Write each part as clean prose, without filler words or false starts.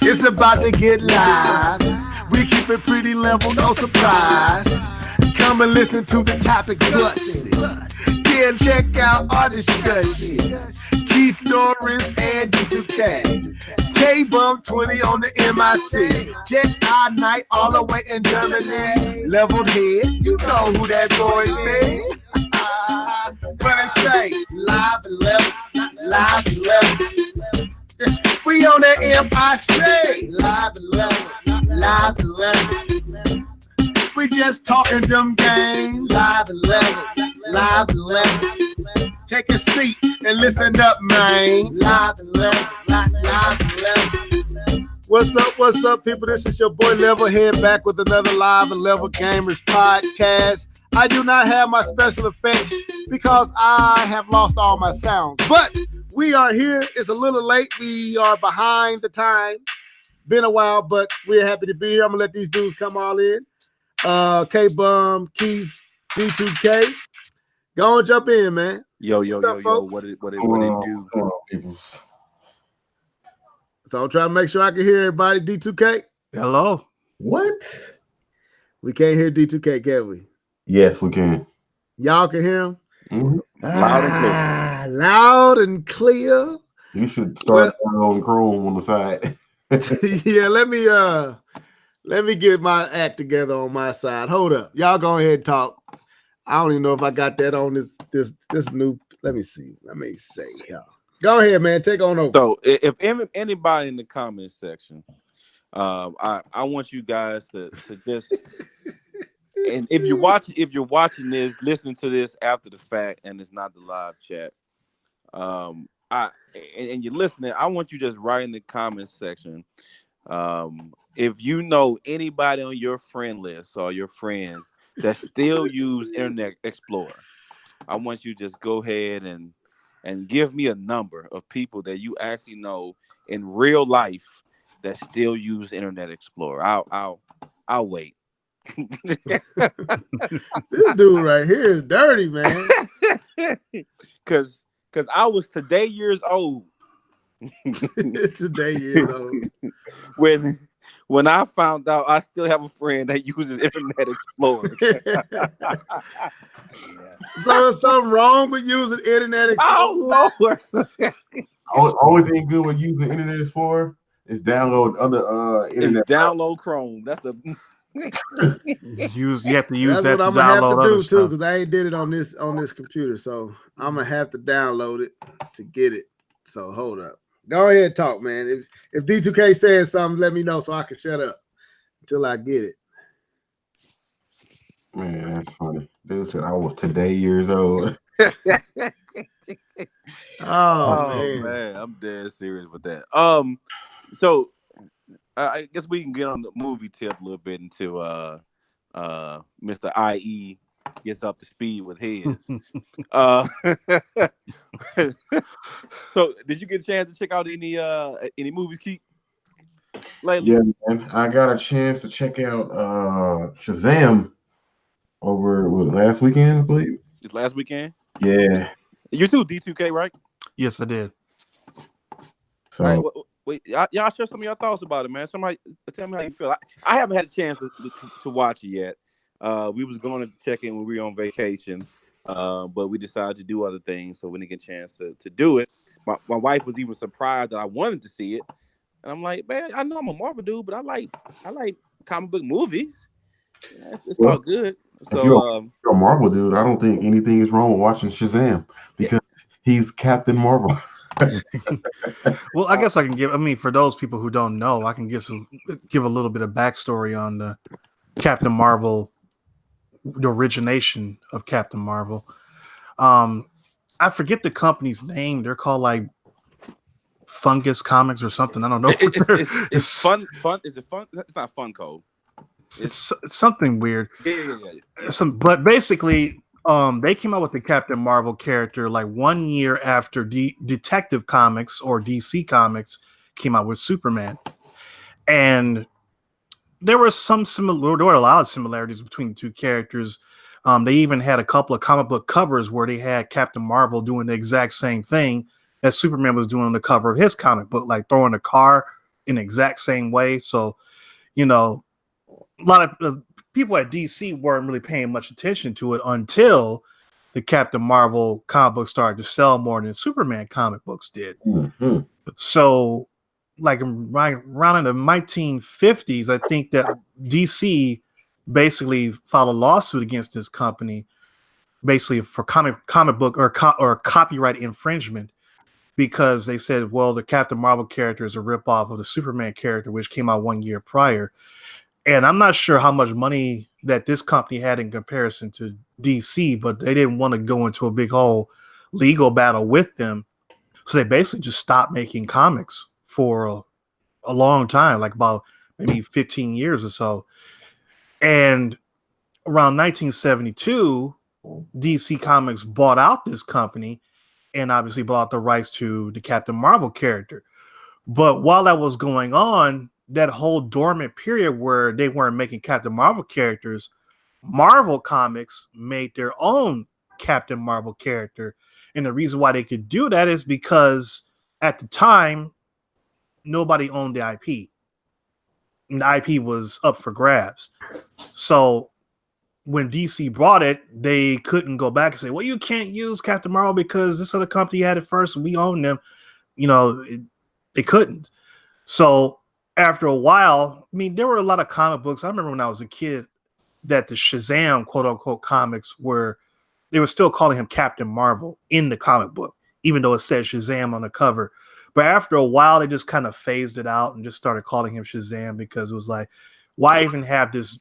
It's about to get live. We keep it pretty level, no surprise. Come and listen to the topics busted. Then check out our discussion. Keith Norris and D2K. K-Bump 20 on the MIC. Check our night all the way in Germany. Leveled head, you know who that boy is. But they say live and level, live and level. We on that MIC. Live and level, live and level. We just talking them games. Live and level, live and level. Take a seat and listen up, man. Live and level, live and level. What's up, people? This is your boy Levelhead back with another Live and Level Gamers podcast. I do not have my special effects because I have lost all my sounds. But we are here. It's a little late. We are behind the time. Been a while, but we're happy to be here. I'm going to let these dudes come all in. K-Bum, Keith, D2K. Go and jump in, man. Yo. What it do? So I'm trying to make sure I can hear everybody. D2K. Hello. What? We can't hear D2K, can we? Yes, we can. Y'all can hear him? Mm-hmm. Loud and clear. Loud and clear. You should start on Chrome on the side. Yeah, let me get my act together on my side. Hold up. Y'all go ahead and talk. I don't even know if I got that on this new. Let me see. Let me say, y'all. Go ahead, man. Take on over. So, if anybody in the comment section, I want you guys to just, and if you're watching this, listening to this after the fact, and it's not the live chat, and you're listening, I want you just write in the comment section, if you know anybody on your friend list or your friends that still use Internet Explorer, I want you to just go ahead and give me a number of people that you actually know in real life that still use Internet Explorer. I'll wait. This dude right here is dirty, man. Cause I was today years old. Today years old. When I found out I still have a friend that uses Internet Explorer. So is something wrong with using Internet Explorer? Oh Lord! Only thing good with using Internet Explorer is download other internet. It's download Chrome. That's the You have to use That's that what to I'm gonna have download to do other too, stuff. because I ain't did it on this computer. So I'm gonna have to download it to get it. So hold up. Go ahead and talk, man. If D2K says something, let me know so I can shut up until I get it. Man, that's funny. Dude said I was today years old. Oh man, I'm dead serious with that. So I guess we can get on the movie tip a little bit until Mr. IE gets up to speed with his. So did you get a chance to check out any movies, Keith? Lately? Yeah, man. I got a chance to check out Shazam over last weekend, I believe. This last weekend? Yeah. You too, D2K, right? Yes, I did. So All right, wait, y'all share some of your thoughts about it, man. Somebody tell me how you feel. I haven't had a chance to watch it yet. We was going to check in when we were on vacation, but we decided to do other things, so we didn't get a chance to do it. My wife was even surprised that I wanted to see it, and I'm like, man, I know I'm a Marvel dude, but I like comic book movies. Yeah, it's all good. So if you're a Marvel dude, I don't think anything is wrong with watching Shazam because he's Captain Marvel. Well, I guess I can give. I mean, for those people who don't know, I can give a little bit of backstory on the Captain Marvel, the origination of Captain Marvel. I forget the company's name. They're called like Fungus Comics or something. I don't know. It's fun. Is it fun? It's not Funko. It's something weird. Yeah. But basically, they came out with the Captain Marvel character like 1 year after Detective Comics or DC Comics came out with Superman, and there were a lot of similarities between the two characters. They even had a couple of comic book covers where they had Captain Marvel doing the exact same thing that Superman was doing on the cover of his comic book, like throwing a car in the exact same way. So, you know, a lot of people at DC weren't really paying much attention to it until the Captain Marvel comic book started to sell more than Superman comic books did. Mm-hmm. So, like around in the 1950s, I think that DC basically filed a lawsuit against this company, basically for comic book or copyright infringement, because they said, well, the Captain Marvel character is a ripoff of the Superman character, which came out 1 year prior. And I'm not sure how much money that this company had in comparison to DC, but they didn't want to go into a big whole legal battle with them. So they basically just stopped making comics for a long time, like about maybe 15 years or so. And around 1972, DC Comics bought out this company and obviously bought the rights to the Captain Marvel character. But while that was going on, that whole dormant period where they weren't making Captain Marvel characters, Marvel Comics made their own Captain Marvel character. And the reason why they could do that is because at the time, nobody owned the IP. And the IP was up for grabs. So when DC bought it, they couldn't go back and say, well, you can't use Captain Marvel because this other company had it first and we own them. You know, they couldn't. So after a while, I mean, there were a lot of comic books. I remember when I was a kid that the Shazam, quote unquote, comics they were still calling him Captain Marvel in the comic book, even though it said Shazam on the cover. But after a while, they just kind of phased it out and just started calling him Shazam because it was like, why even have this,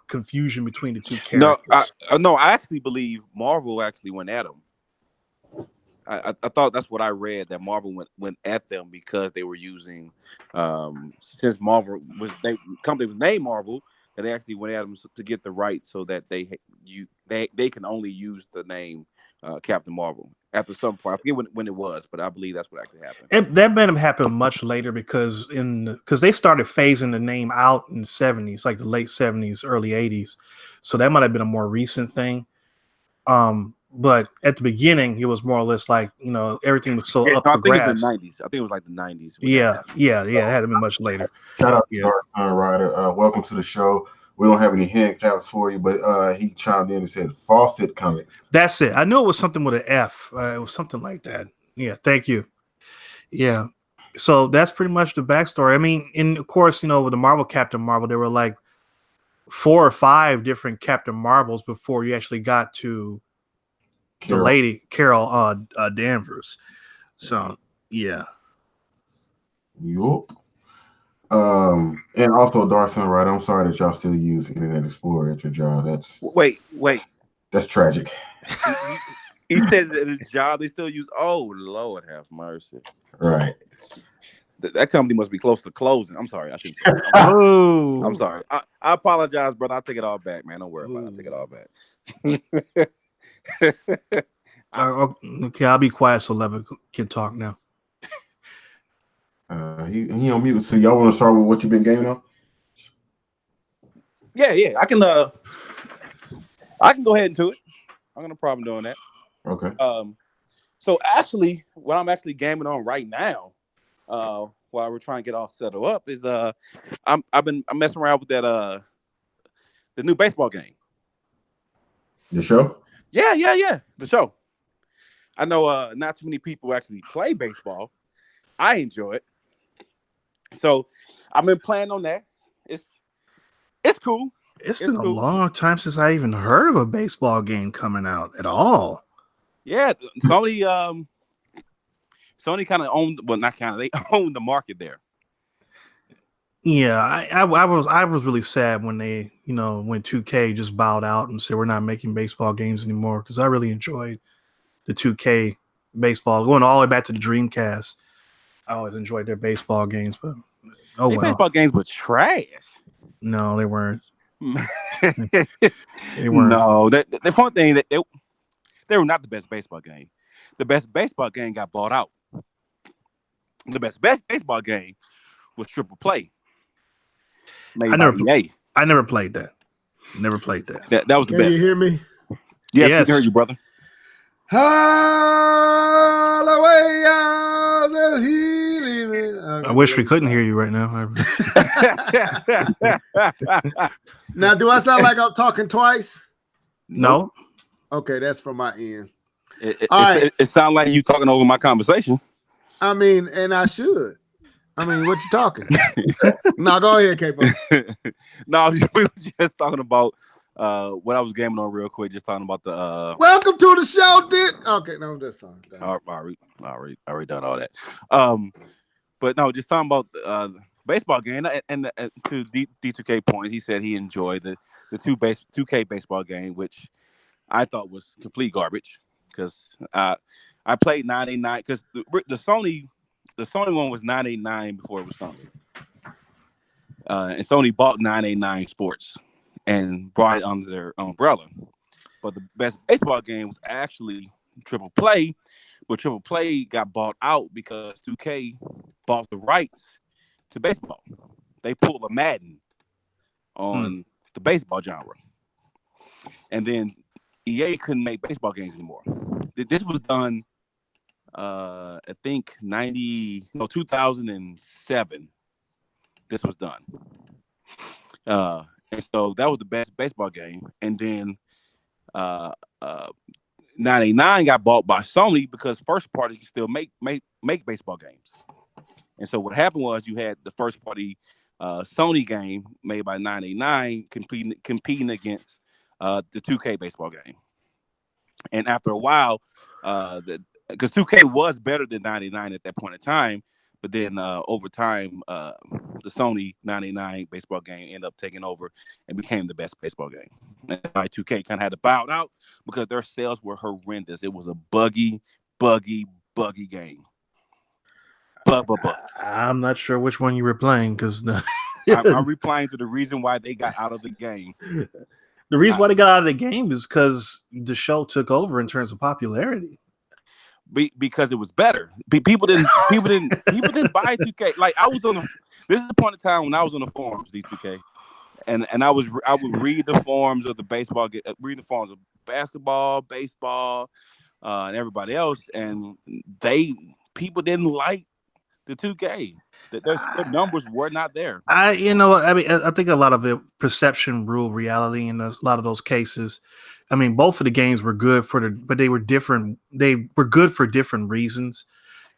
confusion between the two characters? No, I actually believe Marvel actually went at him. I thought that's what I read, that Marvel went at them because they were using, since Marvel company was named Marvel, that they actually went at them to get the rights so that they can only use the name Captain Marvel after some point. I forget when it was, but I believe that's what actually happened. That may have happened much later because they started phasing the name out in the 70s, like the late 70s, early 80s. So that might have been a more recent thing. But at the beginning, it was more or less like, everything was so up for grabs. I think it was the 90s. I think it was like the 90s. Yeah. It had to be much later. Shout out to Dark Rider. Welcome to the show. We don't have any handouts for you, but he chimed in and said Fawcett Comics. That's it. I knew it was something with an F. It was something like that. Yeah, thank you. Yeah. So that's pretty much the backstory. I mean, and of course, with the Marvel Captain Marvel, there were like 4 or 5 different Captain Marvels before you actually got to the lady Carol Danvers. So yeah. Yup. And also Dark Sun Rider, I'm sorry that y'all still use Internet Explorer at your job. Wait. That's tragic. He says at his job they still use. Oh Lord, have mercy. Right. That company must be close to closing. I'm sorry, I shouldn't say that. I'm sorry. I apologize, brother. I'll take it all back, man. Don't worry about it. I'll take it all back. Okay, I'll be quiet so Levin can talk now. He on mute. So y'all want to start with what you've been gaming on? Yeah. I can go ahead into it. I got no problem doing that. Okay. So actually, what I'm actually gaming on right now, while we're trying to get all set up, is I'm messing around with that the new baseball game. The show? Yeah. The show. I know not too many people actually play baseball. I enjoy it. So I've been playing on that. It's cool. It's been cool. A long time since I even heard of a baseball game coming out at all. Yeah, Sony kind of owned, well, not kind of, they owned the market there. Yeah, I was really sad when they, when 2K just bowed out and said we're not making baseball games anymore, because I really enjoyed the 2K baseball, going all the way back to the Dreamcast. I always enjoyed their baseball games, but baseball games were trash. No, they weren't. They weren't. No, the fun thing that they were not the best baseball game. The best baseball game got bought out. The best baseball game was Triple Play. I never played that. Never played that. That was the best. Can you hear me? Yes, I can hear you, brother. wish we couldn't hear you right now. Now, do I sound like I'm talking twice? No. Okay, that's from my end. It sounds like you talking over my conversation. I mean, and I should. I mean, what you talking? No, go ahead, K-Pop. No, we were just talking about what I was gaming on real quick. Just talking about the Welcome to the show, dude. Okay, no, that's fine. Already done all that. But no, just talking about baseball game and to D2K points, he said he enjoyed the 2K baseball game, which I thought was complete garbage because I played 989 because the Sony one was 989 before it was Sony, and Sony bought 989 Sports and brought it under their umbrella. But the best baseball game was actually Triple Play, but Triple Play got bought out because 2K bought the rights to baseball. They pulled a Madden on the baseball genre, and then EA couldn't make baseball games anymore. This was done, I think 2007. This was done, and so that was the best baseball game. And then 989 got bought by Sony because first party can still make baseball games. And so what happened was you had the first party Sony game made by 989 competing against the 2K baseball game. And after a while, because 2K was better than 99 at that point in time, but then over time, the Sony 99 baseball game ended up taking over and became the best baseball game. And 2K kind of had to bow out because their sales were horrendous. It was a buggy game. I'm not sure which one you were playing because I'm replying to the reason why they got out of the game. The reason why they got out of the game is because the show took over in terms of popularity. Because it was better. People didn't buy 2K. Like this is the point in time when I was on the forums, D2K, and I would read the forums of the baseball, read the forums of basketball, baseball, and everybody else, and people didn't like the 2K. Their numbers were not there. I think a lot of it perception ruled reality in a lot of those cases. I mean, both of the games were good but they were different. They were good for different reasons.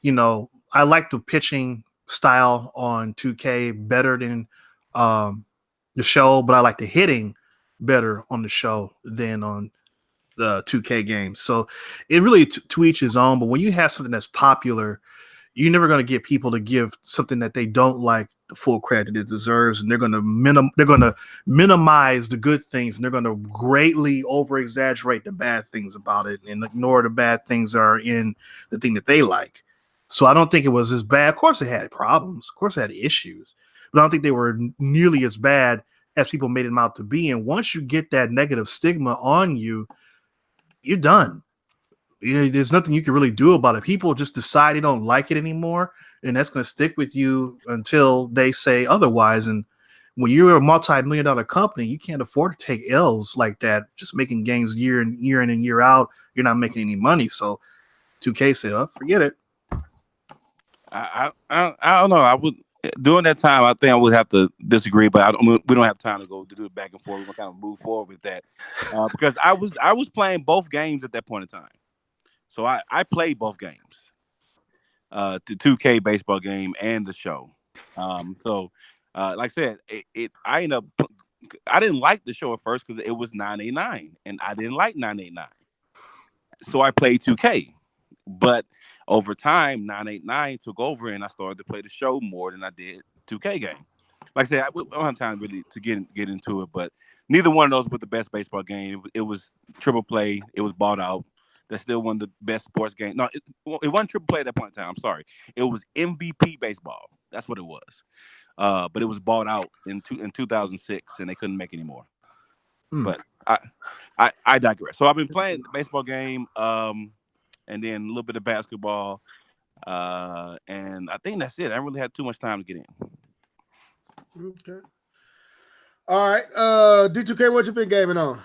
You know, I like the pitching style on 2K better than the show, but I like the hitting better on the show than on the 2K games. So it really to each his own. But when you have something that's popular, you're never going to get people to give something that they don't like the full credit it deserves, and they're going to minimize the good things, and they're going to greatly over exaggerate the bad things about it and ignore the bad things that are in the thing that they like. So I don't think it was as bad. Of course, it had problems. Of course, it had issues, but I don't think they were nearly as bad as people made them out to be. And once you get that negative stigma on you, you're done. There's nothing you can really do about it. People just decide they don't like it anymore, and that's going to stick with you until they say otherwise. And when you're a multi-million-dollar company, you can't afford to take L's like that. Just making games year in and year out, you're not making any money. So 2K said, "Oh, forget it." I don't know. I would during that time. I think I would have to disagree, but we don't have time to go to do it back and forth. We're gonna kind of move forward with that because I was playing both games at that point in time. So I played both games, the 2K baseball game and the show. Like I said, I ended up. I didn't like the show at first because it was 989, and I didn't like 989. So I played 2K, but over time, 989 took over, and I started to play the show more than I did 2K game. Like I said, I don't have time really to get into it, but neither one of those was the best baseball game. It was Triple Play. It was bought out. That's still one of the best sports games. No, it wasn't Triple Play at that point in time. I'm sorry. It was MVP baseball. That's what it was. But it was bought out in 2006, and they couldn't make any more. But I digress. So I've been playing the baseball game, and then a little bit of basketball, and I think that's it. I haven't really had too much time to get in. Okay. All right. D2K, what you been gaming on?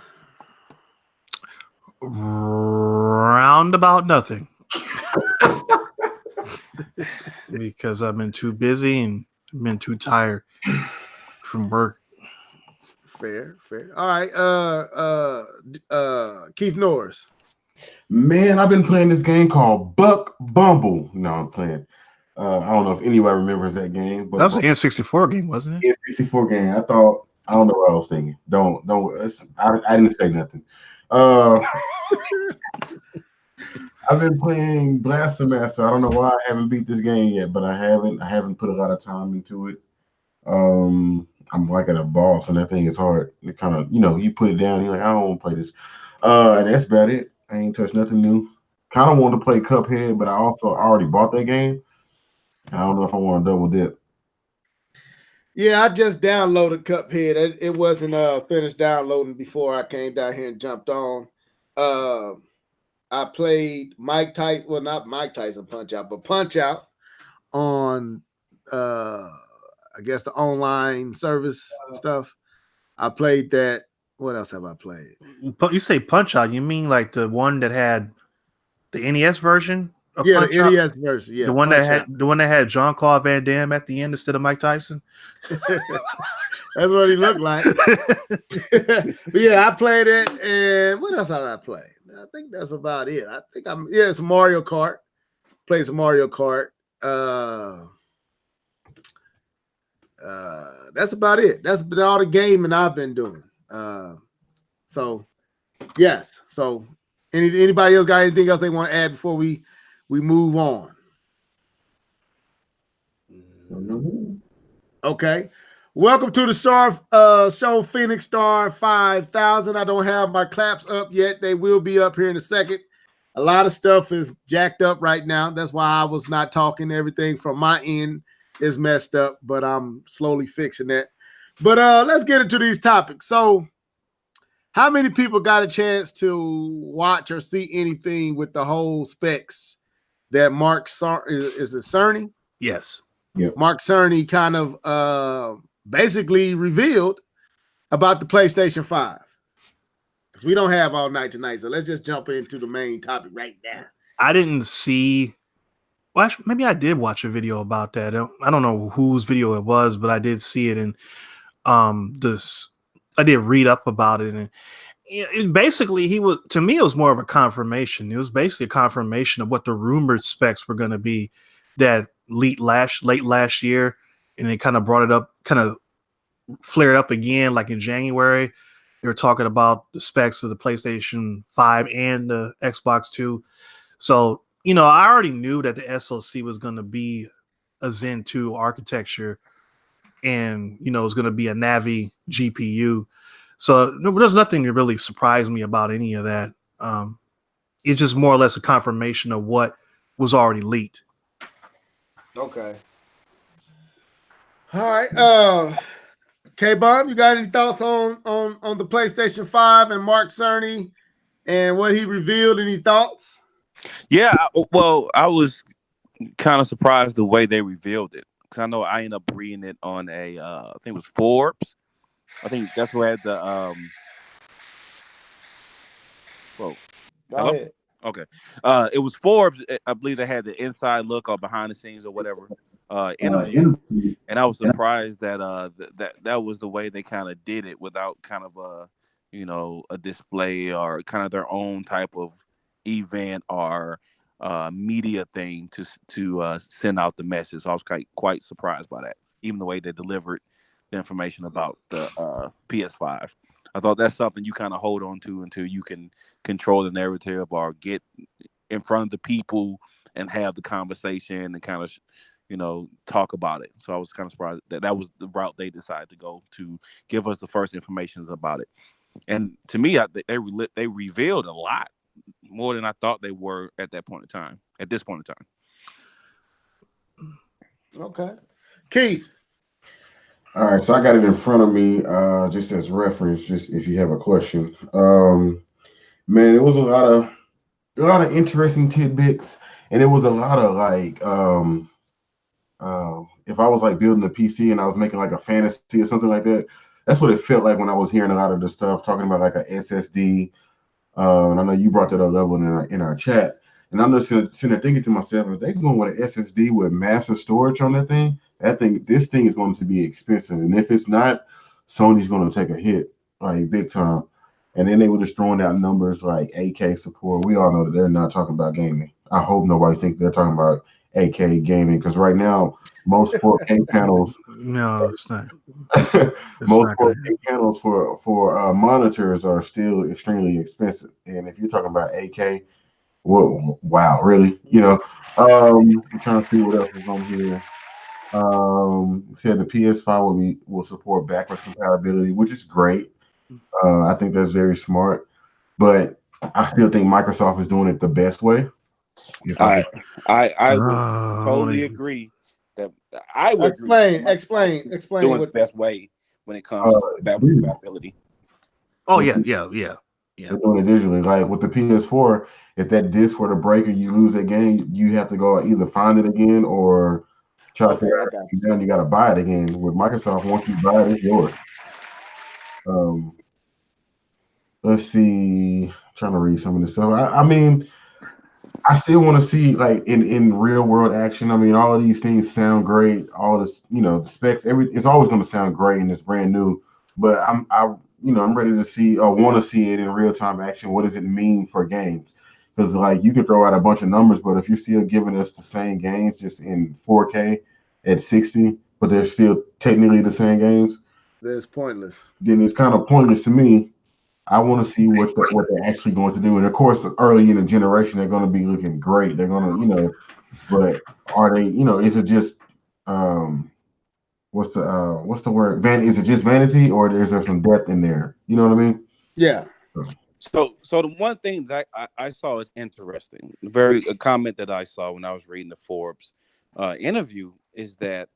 Round about nothing. because I've been too busy and been too tired from work. Fair. All right. Keith Norris. Man, I've been playing this game called Buck Bumble. No, I'm playing. I don't know if anybody remembers that game, but That was an N64 game, wasn't it? N64 game. I don't know what I was thinking. Don't. I didn't say nothing. I've been playing Blastomaster. I don't know why I haven't beat this game yet, but I haven't put a lot of time into it. I'm like at a boss, and that thing is hard. It kind of, you put it down. You're like, I don't want to play this. And that's about it. I ain't touched nothing new. Kind of want to play Cuphead, but I already bought that game. I don't know if I want to double dip. Yeah, I just downloaded Cuphead. It wasn't finished downloading before I came down here and jumped on. I played Mike Tyson, well, not Mike Tyson Punch Out, but Punch Out on I guess the online service stuff. I played that. What else have I played? You say Punch Out, you mean like the one that had the NES version? Yeah, Punch the Out? NES version. Yeah, the one that had Jean-Claude Van Damme at the end instead of Mike Tyson. That's what he looked like. But yeah, I played it, and what else did I play? I think that's about it. It's Mario Kart. Play some Mario Kart. That's about it. That's been all the gaming I've been doing. So yes. So anybody else got anything else they want to add before we move on? Okay. Welcome to the show, Phoenix Star 5000. I don't have my claps up yet. They will be up here in a second. A lot of stuff is jacked up right now. That's why I was not talking. Everything from my end is messed up, but I'm slowly fixing that. But let's get into these topics. So, how many people got a chance to watch or see anything with the whole specs that Mark is it Cerny? Yes. Yep. Mark Cerny kind of basically revealed about the PlayStation 5. Because we don't have all night tonight, so let's just jump into the main topic right now. I didn't see. Well, actually, maybe I did watch a video about that. I don't know whose video it was, but I did see it, and I did read up about it, and it basically it was more of a confirmation. It was basically a confirmation of what the rumored specs were going to be that late last year, and they kind of brought it up, kind of flared up again, like in January. They were talking about the specs of the PlayStation 5 and the Xbox 2. So, I already knew that the SoC was going to be a Zen 2 architecture, and, it was going to be a Navi GPU. So there's nothing that really surprised me about any of that. It's just more or less a confirmation of what was already leaked. Okay. All right. K-Bomb, you got any thoughts on the PlayStation 5 and Mark Cerny and what he revealed? Any thoughts? Yeah, I was kind of surprised the way they revealed it, because I know I ended up reading it on I think it was Forbes. I think that's who had the Whoa. Go ahead. Okay. It was Forbes. I believe they had the inside look or behind the scenes or whatever interview, and I was surprised that that was the way they kind of did it, without kind of a display or kind of their own type of event or media thing to send out the message. So I was quite surprised by that, even the way they delivered the information about the PS5. I thought that's something you kind of hold on to until you can control the narrative or get in front of the people and have the conversation and kind of, talk about it. So I was kind of surprised that was the route they decided to go, to give us the first information about it. And to me, they revealed a lot more than I thought they were at this point in time. Okay. Keith. All right, so I got it in front of me, just as reference, just if you have a question. Man, it was a lot of interesting tidbits, and it was a lot of like, if I was like building a PC and I was making like a fantasy or something like that, that's what it felt like when I was hearing a lot of the stuff talking about like a SSD. And I know you brought that up level in our chat. And I'm just sitting there thinking to myself, if they going with an SSD with massive storage on this thing is going to be expensive. And if it's not, Sony's going to take a hit, like big time. And then they were just throwing out numbers like 8K support. We all know that they're not talking about gaming. I hope nobody thinks they're talking about 8K gaming, because right now most 4K panels, No, it's not. most Not 4K good. panels for monitors are still extremely expensive. And if you're talking about 8K, whoa, wow, really? I'm trying to see what else is on here. Said the PS5 will support backwards compatibility, which is great. I think that's very smart, but I still think Microsoft is doing it the best way. I would totally Only agree that I would agree that Microsoft is Explain doing the what. best way when it comes Uh, to backwards compatibility. Oh with yeah. They're doing it digitally. Like with the PS4, if that disc were to break or you lose that game, you have to go either find it again or try to Okay, figure I out got how to down. You got to buy it again. With Microsoft, once you buy it, it's yours. Um, let's see. Trying to read some of this stuff. I mean, I still want to see like in real world action. I mean, all of these things sound great. All this, the specs, it's always going to sound great and it's brand new. But I'm ready to see or want to see it in real time action. What does it mean for games? Because like you can throw out a bunch of numbers, but if you're still giving us the same games just in 4K at 60, but they're still technically the same games, That's pointless. then it's kind of pointless to me. I want to see what they're actually going to do. And of course, early in the generation, they're going to be looking great. They're going to, but are they, is it just, um, what's the word? Is it just vanity, or is there some depth in there? You know what I mean? Yeah. So the one thing that I saw is interesting. A comment that I saw when I was reading the Forbes interview is that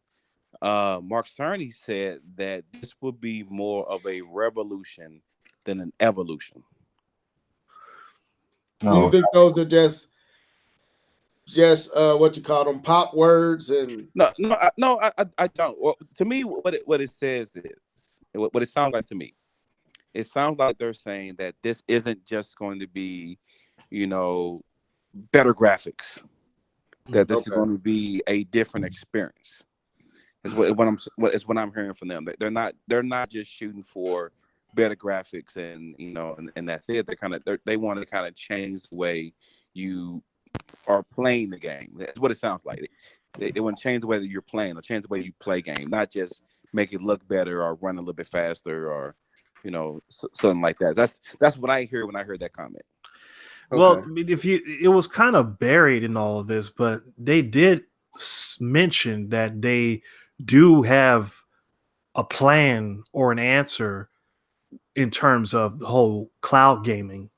Mark Cerny said that this would be more of a revolution than an evolution. Do you No, think those are just what you call them pop words and I don't. Well, to me, what it says is what it sounds like to me. It sounds like they're saying that this isn't just going to be, you know, better graphics. That this is okay. going to be a different experience. Is what I'm hearing from them. They're not just shooting for better graphics and and that's it. They want to kind of change the way you are playing the game. That's what it sounds like. They want to change the way that you're playing or change the way you play game, not just make it look better or run a little bit faster or something like that. That's what I hear when I heard that comment. Well, Okay. I mean, it was kind of buried in all of this, but they did mention that they do have a plan or an answer in terms of the whole cloud gaming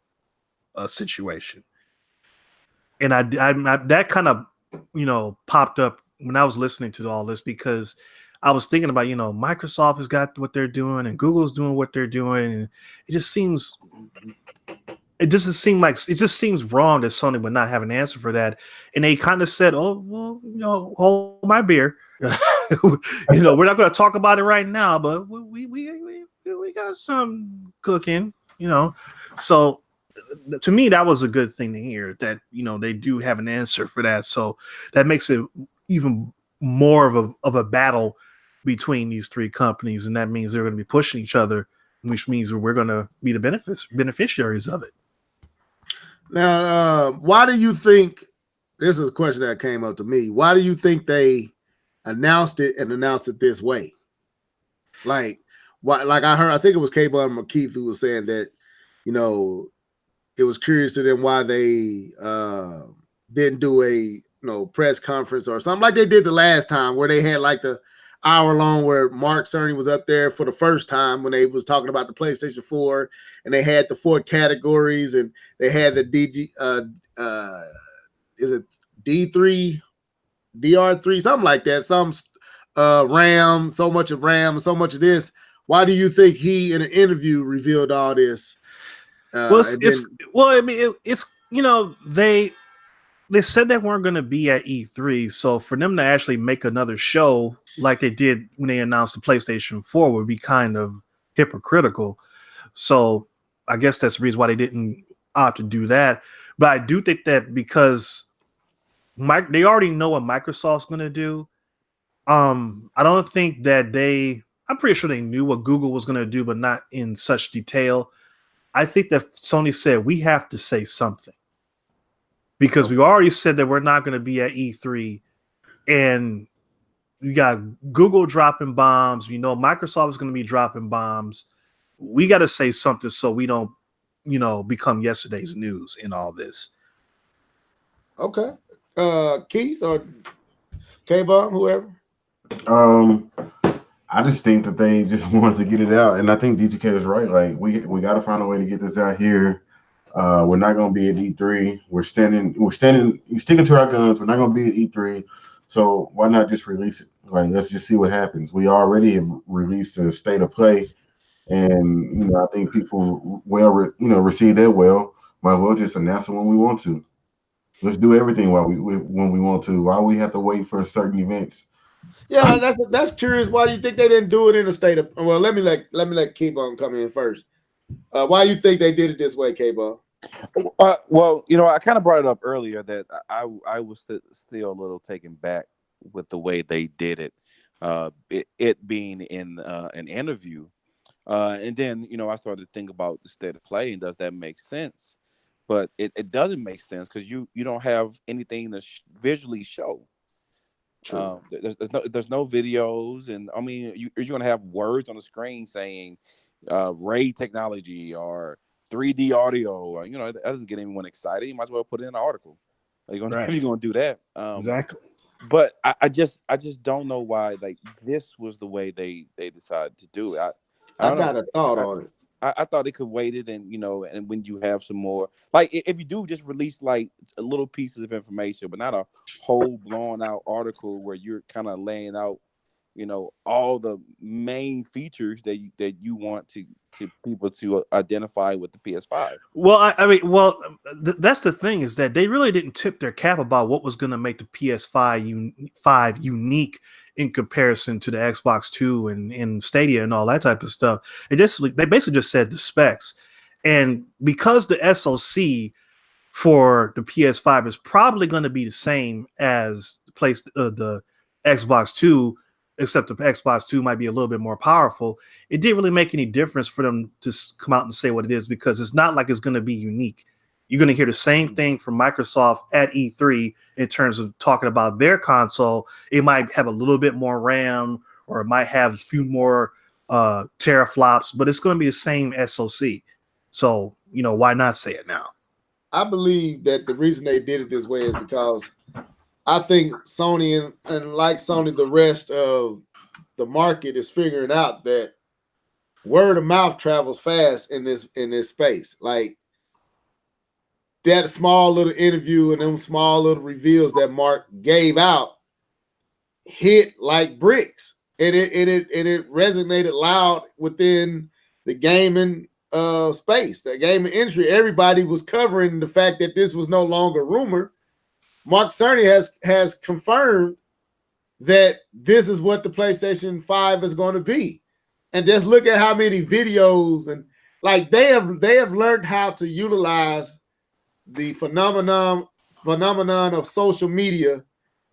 situation. And I that kind of popped up when I was listening to all this, because I was thinking about Microsoft has got what they're doing and Google's doing what they're doing, and it just seems it doesn't seem like it just seems wrong that Sony would not have an answer for that. And they kind of said, "Oh, well, hold my beer. We're not going to talk about it right now, but we got some cooking." So to me, that was a good thing to hear that they do have an answer for that. So that makes it even more of a battle between these three companies, and that means they're going to be pushing each other, which means we're going to be the beneficiaries of it. Now, why do you think this is a question that came up to me? Why do you think they announced it this way? Like, why? Like I think it was Cable and McKeith who was saying that, it was curious to them why they didn't do a press conference or something like they did the last time, where they had like the hour long where Mark Cerny was up there for the first time when they was talking about the PlayStation 4, and they had the 4 categories, and they had the is it D3 DR3, something like that, some RAM, so much of RAM, so much of this. Why do you think he in an interview revealed all this? It's they said they weren't going to be at E3, so for them to actually make another show like they did when they announced the PlayStation 4 would be kind of hypocritical. So I guess that's the reason why they didn't opt to do that. But I do think that because they already know what Microsoft's going to do. I don't think that I'm pretty sure they knew what Google was going to do, but not in such detail. I think that Sony said we have to say something because we already said that we're not going to be at E3, and you got Google dropping bombs. You know, Microsoft is going to be dropping bombs. We got to say something so we don't, become yesterday's news in all this. Okay. Keith or K-Bomb, whoever. I just think that they just wanted to get it out, and I think DGK is right. Like we got to find a way to get this out here. We're not going to be at E3. We're sticking to our guns. We're not going to be at E3. So why not just release it? Like, let's just see what happens. We already have released a state of play, and I think people receive that well. Might as well just announce it when we want to. Let's do everything when we want to. Why we have to wait for certain events? Yeah, that's curious. Why do you think they didn't do it in a state of? Well, let me let K-Bomb come in first. Why do you think they did it this way, K-Bomb? Well, I kind of brought it up earlier that I was still a little taken back with the way they did it. It being in an interview, and then I started to think about the state of play and does that make sense? But it doesn't make sense because you don't have anything to visually show. There's no videos, and I mean you're going to have words on the screen saying Ray technology or 3D audio. That doesn't get anyone excited. You might as well put it in an article. If you're going to do that, exactly. But I just don't know why this was the way they decided to do it. I got a thought on it. I thought they could wait it and and when you have some more, like if you do just release like a little pieces of information, but not a whole blown out article where you're kind of laying out, all the main features that you want to people to identify with the PS5. Well, that's the thing is that they really didn't tip their cap about what was going to make the PS5 unique in comparison to the Xbox 2 and Stadia and all that type of stuff. They basically just said the specs, and because the SoC for the PS5 is probably going to be the same as the Xbox 2. Except the Xbox 2 might be a little bit more powerful. It didn't really make any difference for them to come out and say what it is because it's not like it's going to be unique. You're going to hear the same thing from Microsoft at E3 in terms of talking about their console. It might have a little bit more RAM or it might have a few more teraflops, but it's going to be the same SoC. So, why not say it now? I believe that the reason they did it this way is because I think Sony and like Sony, the rest of the market is figuring out that word of mouth travels fast in this space. Like that small little interview and them small little reveals that Mark gave out hit like bricks, and it resonated loud within the gaming space, the gaming industry. Everybody was covering the fact that this was no longer rumor. Mark Cerny has confirmed that this is what the PlayStation 5 is going to be. And just look at how many videos and like they have learned how to utilize the phenomenon of social media.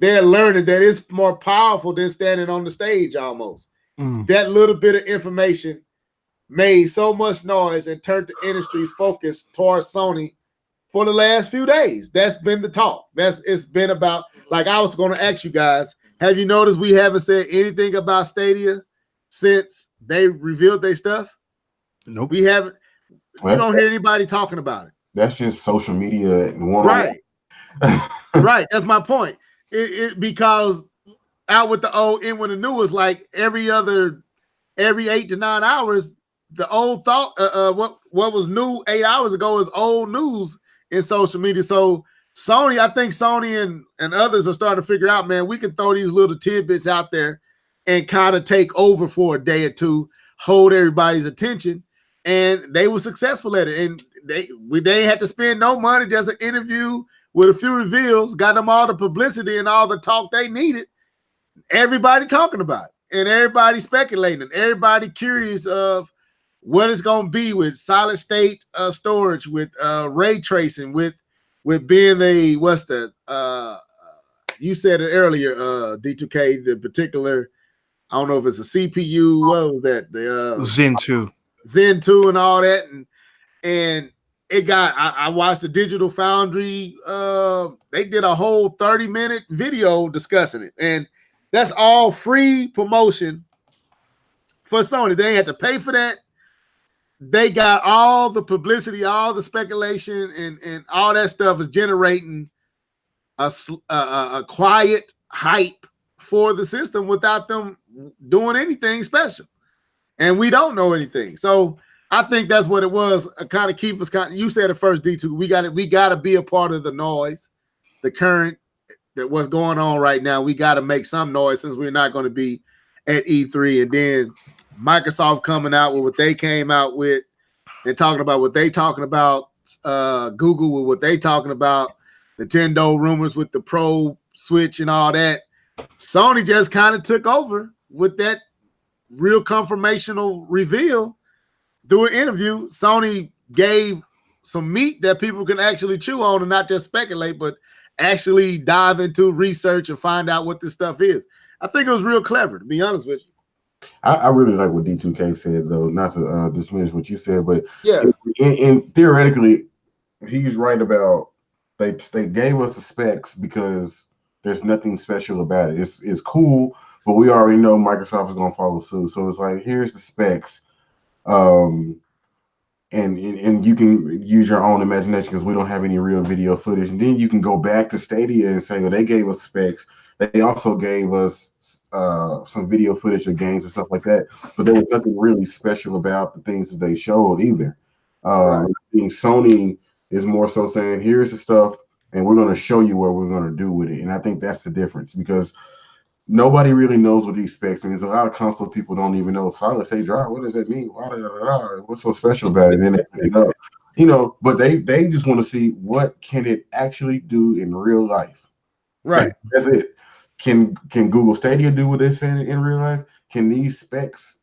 They're learning that it's more powerful than standing on the stage almost. That little bit of information made so much noise and turned the industry's focus towards Sony for the last few days. That's been the talk. It's been about, like I was going to ask you guys, have you noticed we haven't said anything about Stadia since they revealed their stuff? Nope. We haven't. You don't hear anybody talking about it. That's just social media. Right. Right. That's my point. Because out with the old, in with the new is like every 8 to 9 hours, the old thought, what was new 8 hours ago is old news in social media. So I think Sony and others are starting to figure out, man, we can throw these little tidbits out there and kind of take over for a day or two, hold everybody's attention. And they were successful at it. And they ain't had to spend no money, just an interview with a few reveals, got them all the publicity and all the talk they needed. Everybody talking about it and everybody speculating and everybody curious of what it's going to be with solid state storage, with ray tracing, with with being the what's that? You said it earlier, D2K, the particular. I don't know if it's a CPU. What was that? The Zen 2. Zen 2 and all that, and it got. I watched the Digital Foundry. They did a whole 30-minute video discussing it, and that's all free promotion for Sony. They had to pay for that. They got all the publicity, all the speculation, and all that stuff is generating a quiet hype for the system without them doing anything special. And we don't know anything. So I think that's what it was. Kind of keep us you said it first, D2. We got to be a part of the noise, the current that what's going on right now. We got to make some noise since we're not going to be at E3. And then Microsoft coming out with what they came out with and talking about what they talking about, Google with what they talking about, Nintendo rumors with the Pro Switch and all that. Sony just kind of took over with that real confirmational reveal through an interview. Sony gave some meat that people can actually chew on and not just speculate, but actually dive into research and find out what this stuff is. I think it was real clever, to be honest with you. I really like what D2K said, though, not to dismiss what you said, but yeah, in theoretically, he's right about they gave us the specs because there's nothing special about it. It's cool, but we already know Microsoft is going to follow suit. So it's like, here's the specs, and you can use your own imagination because we don't have any real video footage. And then you can go back to Stadia and say, well, they gave us specs. They also gave us some video footage of games and stuff like that, but there was nothing really special about the things that they showed either. Right. I think Sony is more so saying, here's the stuff, and we're going to show you what we're going to do with it. And I think that's the difference, because nobody really knows what these specs mean. There's a lot of console people don't even know solid state drive. What does that mean? What's so special about it? And then they pick it up, but they just want to see what can it actually do in real life. Right. That's it. Can Google Stadia do what they're saying in real life? Can these specs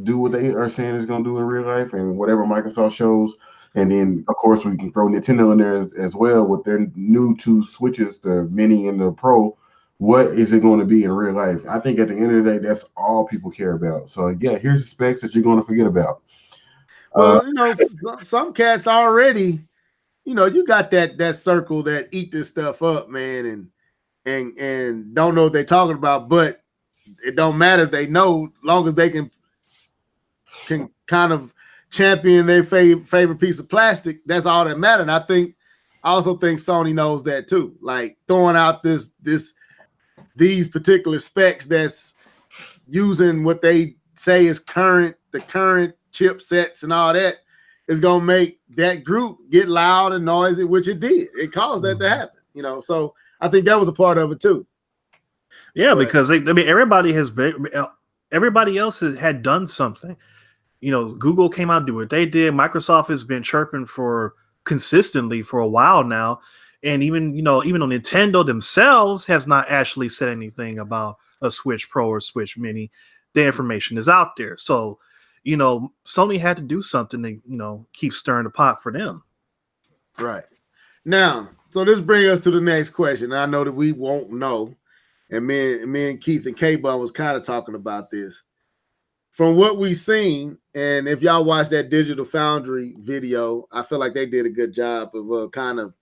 do what they are saying is going to do in real life, and whatever Microsoft shows? And then, of course, we can throw Nintendo in there as well with their new two Switches, the Mini and the Pro. What is it going to be in real life? I think at the end of the day, that's all people care about. So, yeah, here's the specs that you're going to forget about. Well, some cats already, you got that circle that eat this stuff up, man, and don't know what they're talking about, but it don't matter if they know, long as they can kind of champion their favorite piece of plastic. That's all that matters. And I also think Sony knows that too. Like throwing out these particular specs that's using what they say is the current chipsets and all that is gonna make that group get loud and noisy, which it did. It caused that to happen, So I think that was a part of it too. Yeah, because everybody else had done something. Google came out and did what they did. Microsoft has been chirping consistently for a while now, and even on Nintendo themselves has not actually said anything about a Switch Pro or Switch Mini. The information is out there, so Sony had to do something to keep stirring the pot for them. Right now. So this brings us to the next question. I know that we won't know, and me and Keith and K-Bun was kind of talking about this. From what we've seen, and if y'all watch that Digital Foundry video, I feel like they did a good job of kind of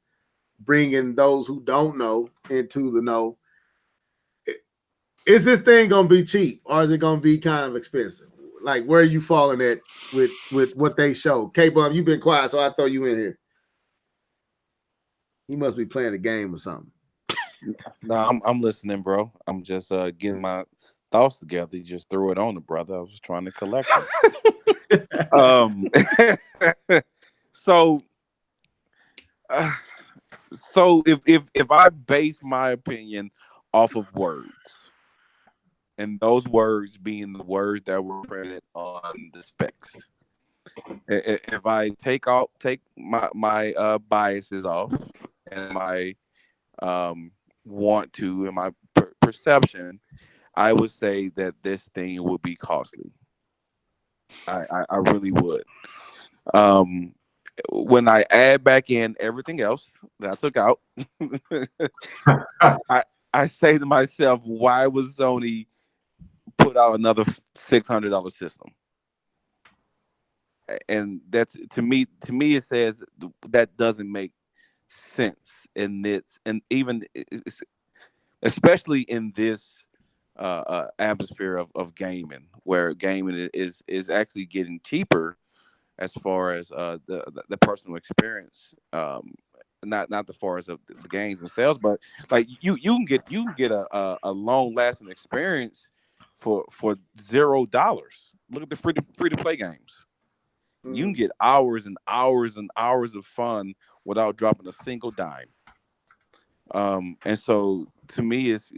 bringing those who don't know into the know. Is this thing going to be cheap, or is it going to be kind of expensive? Like, where are you falling at with what they showed? K-Bun, you've been quiet, so I throw you in here. He must be playing a game or something. No, I'm listening, bro. I'm just getting my thoughts together. You just threw it on the brother. I was trying to collect them. So if I base my opinion off of words, and those words being the words that were printed on the specs, if I take my biases off and my want to and my perception, I would say that this thing would be costly. I really would. when I add back in everything else that I took out, I say to myself, why was Sony put out another $600 system? And that's to me it says that doesn't make sense in this, and even especially in this atmosphere of gaming, where gaming is actually getting cheaper as far as the personal experience. Not as far as the games themselves, but like you can get a long lasting experience for $0. Look at the free to play games. You can get hours and hours and hours of fun without dropping a single dime. And so to me, it's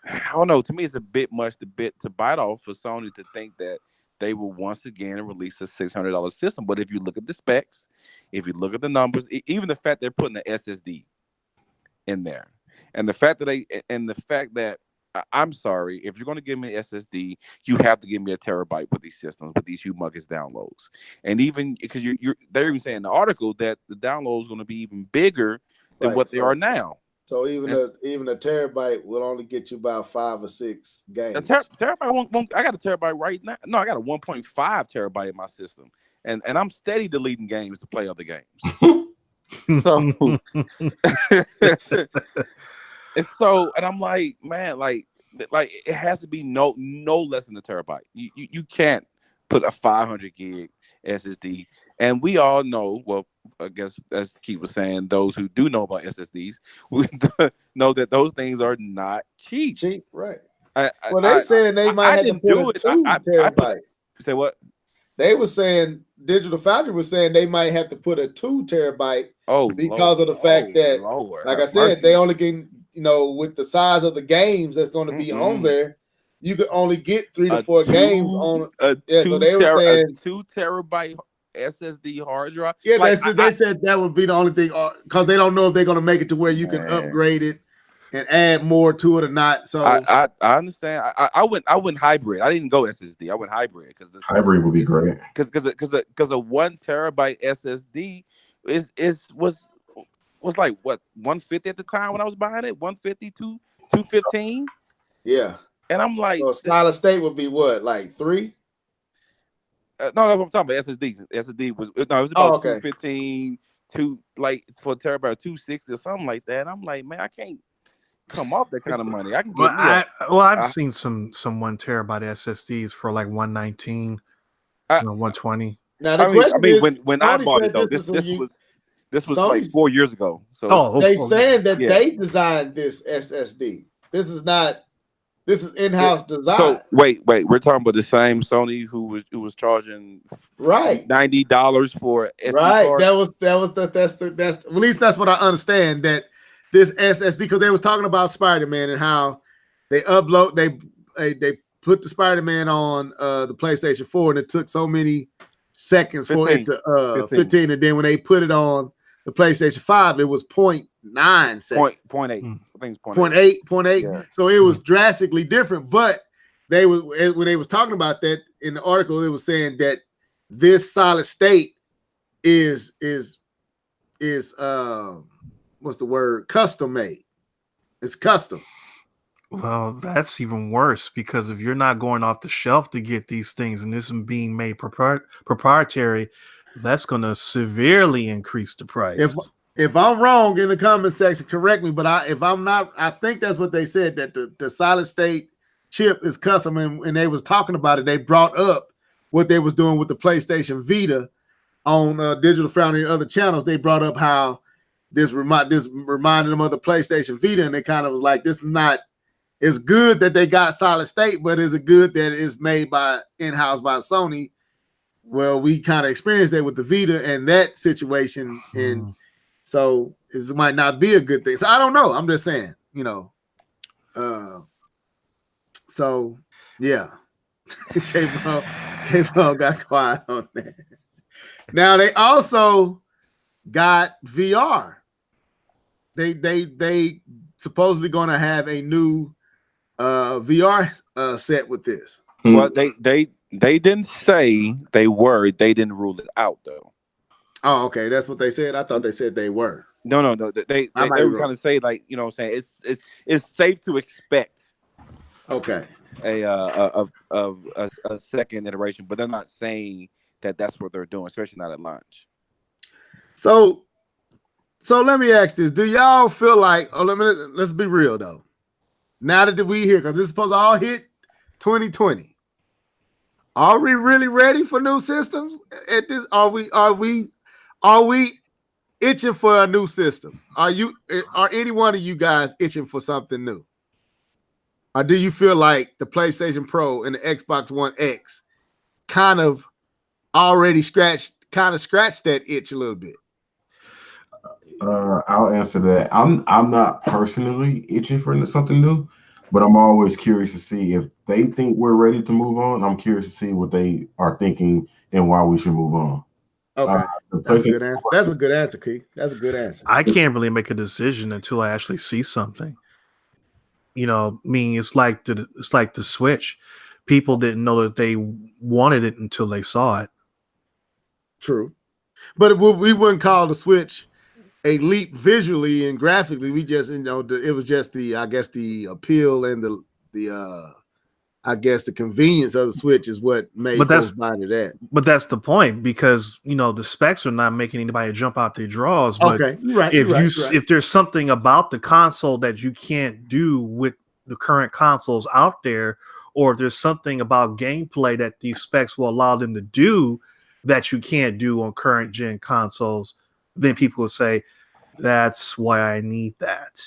I don't know. To me, it's a bit much to bite off for Sony to think that they will once again release a $600 system. But if you look at the specs, if you look at the numbers, even the fact they're putting the SSD in there, and the fact that I'm sorry, if you're going to give me an SSD, you have to give me a terabyte with these systems, with these humongous downloads. And even because they're even saying in the article that the download is going to be even bigger than what they are now. So even a terabyte will only get you about 5 or 6 games. A terabyte won't. I got a terabyte right now. No, I got a 1.5 terabyte in my system, and I'm steady deleting games to play other games. And I'm like, man, like it has to be no less than a terabyte. You can't put a 500 gig SSD. And we all know, well, I guess as Keith was saying, those who do know about SSDs, we know that those things are not cheap. Cheap, right? They saying they might have to put a 2 terabyte. Say what? They were saying Digital Foundry was saying they might have to put a 2 terabyte. Because of the fact that, like I said, they only can, with the size of the games that's going to be on there, you could only get 3 to 4 games on a 2 terabyte SSD hard drive. Yeah, they said that would be the only thing, because they don't know if they're going to make it to where you can upgrade it and add more to it or not. So I understand. I went hybrid. I didn't go SSD. I went hybrid because hybrid would be great. Because a 1 terabyte SSD was like what, 150 at the time when I was buying it, 150 to 215. Yeah, and I'm like, so solid state would be what, like 3? No, that's what I'm talking about. SSD was about 215, like for a terabyte 260 or something like that. And I'm like, man, I can't come off that kind of money. I can get I've seen some 1 terabyte SSDs for like 119, 120. Now the question is, when I bought it though, this was like 4 years ago. So they saying that they designed this SSD. This is in-house design. So wait, we're talking about the same Sony who was charging $90 for SD card? That's at least that's what I understand, that this SSD, because they was talking about Spider-Man and how they put the Spider-Man on the PlayStation 4 and it took so many seconds 15, for it to 15, and then when they put it on the PlayStation 5, it was 0.9 seconds. 0.8. I think it's 0.8. Yeah. So it was drastically different. But when they was talking about that in the article, it was saying that this solid state is what's the word? Custom made. It's custom. Well, that's even worse, because if you're not going off the shelf to get these things and this is being made proprietary, that's going to severely increase the price. If I'm wrong in the comment section, correct me. But if I'm not, I think that's what they said, that the solid state chip is custom. And they was talking about it. They brought up what they was doing with the PlayStation Vita on Digital Foundry and other channels. They brought up how this reminded them of the PlayStation Vita, and they kind of was like, this is not. It's good that they got solid state, but is it good that it's made by in-house by Sony? Well, we kind of experienced that with the Vita and that situation, and so it might not be a good thing. So I don't know. I'm just saying, so yeah, K-Ball got quiet on that. Now they also got VR. They supposedly going to have a new VR set with this. Well, they They didn't say they were. They didn't rule it out though. Oh, okay, that's what they said. I thought they said they were. No. I might They be were wrong. kind of say like what I'm saying it's safe to expect Okay. a second iteration, but they're not saying that that's what they're doing, especially not at launch. So let me ask this: do y'all feel like? Oh, let's be real though. Now that we here, because this is supposed to all hit 2020. Are we really ready for new systems? At this, are we itching for a new system? Are any one of you guys itching for something new? Or do you feel like the PlayStation Pro and the Xbox One X kind of already scratched that itch a little bit? I'll answer that. I'm not personally itching for something new, but I'm always curious to see if they think we're ready to move on. I'm curious to see what they are thinking and why we should move on. Okay, The that's a PlayStation good answer. That's a good answer, Keith. That's a good answer. I can't really make a decision until I actually see something. I mean, it's like the Switch. People didn't know that they wanted it until they saw it. True, but we wouldn't call the Switch a leap visually and graphically. We just, it was just I guess the appeal and the I guess the convenience of the Switch is what made folks buy into that. But that's the point, because the specs are not making anybody jump out their drawers. But okay, you're right. If there's something about the console that you can't do with the current consoles out there, or if there's something about gameplay that these specs will allow them to do that you can't do on current gen consoles, then people will say, that's why I need that.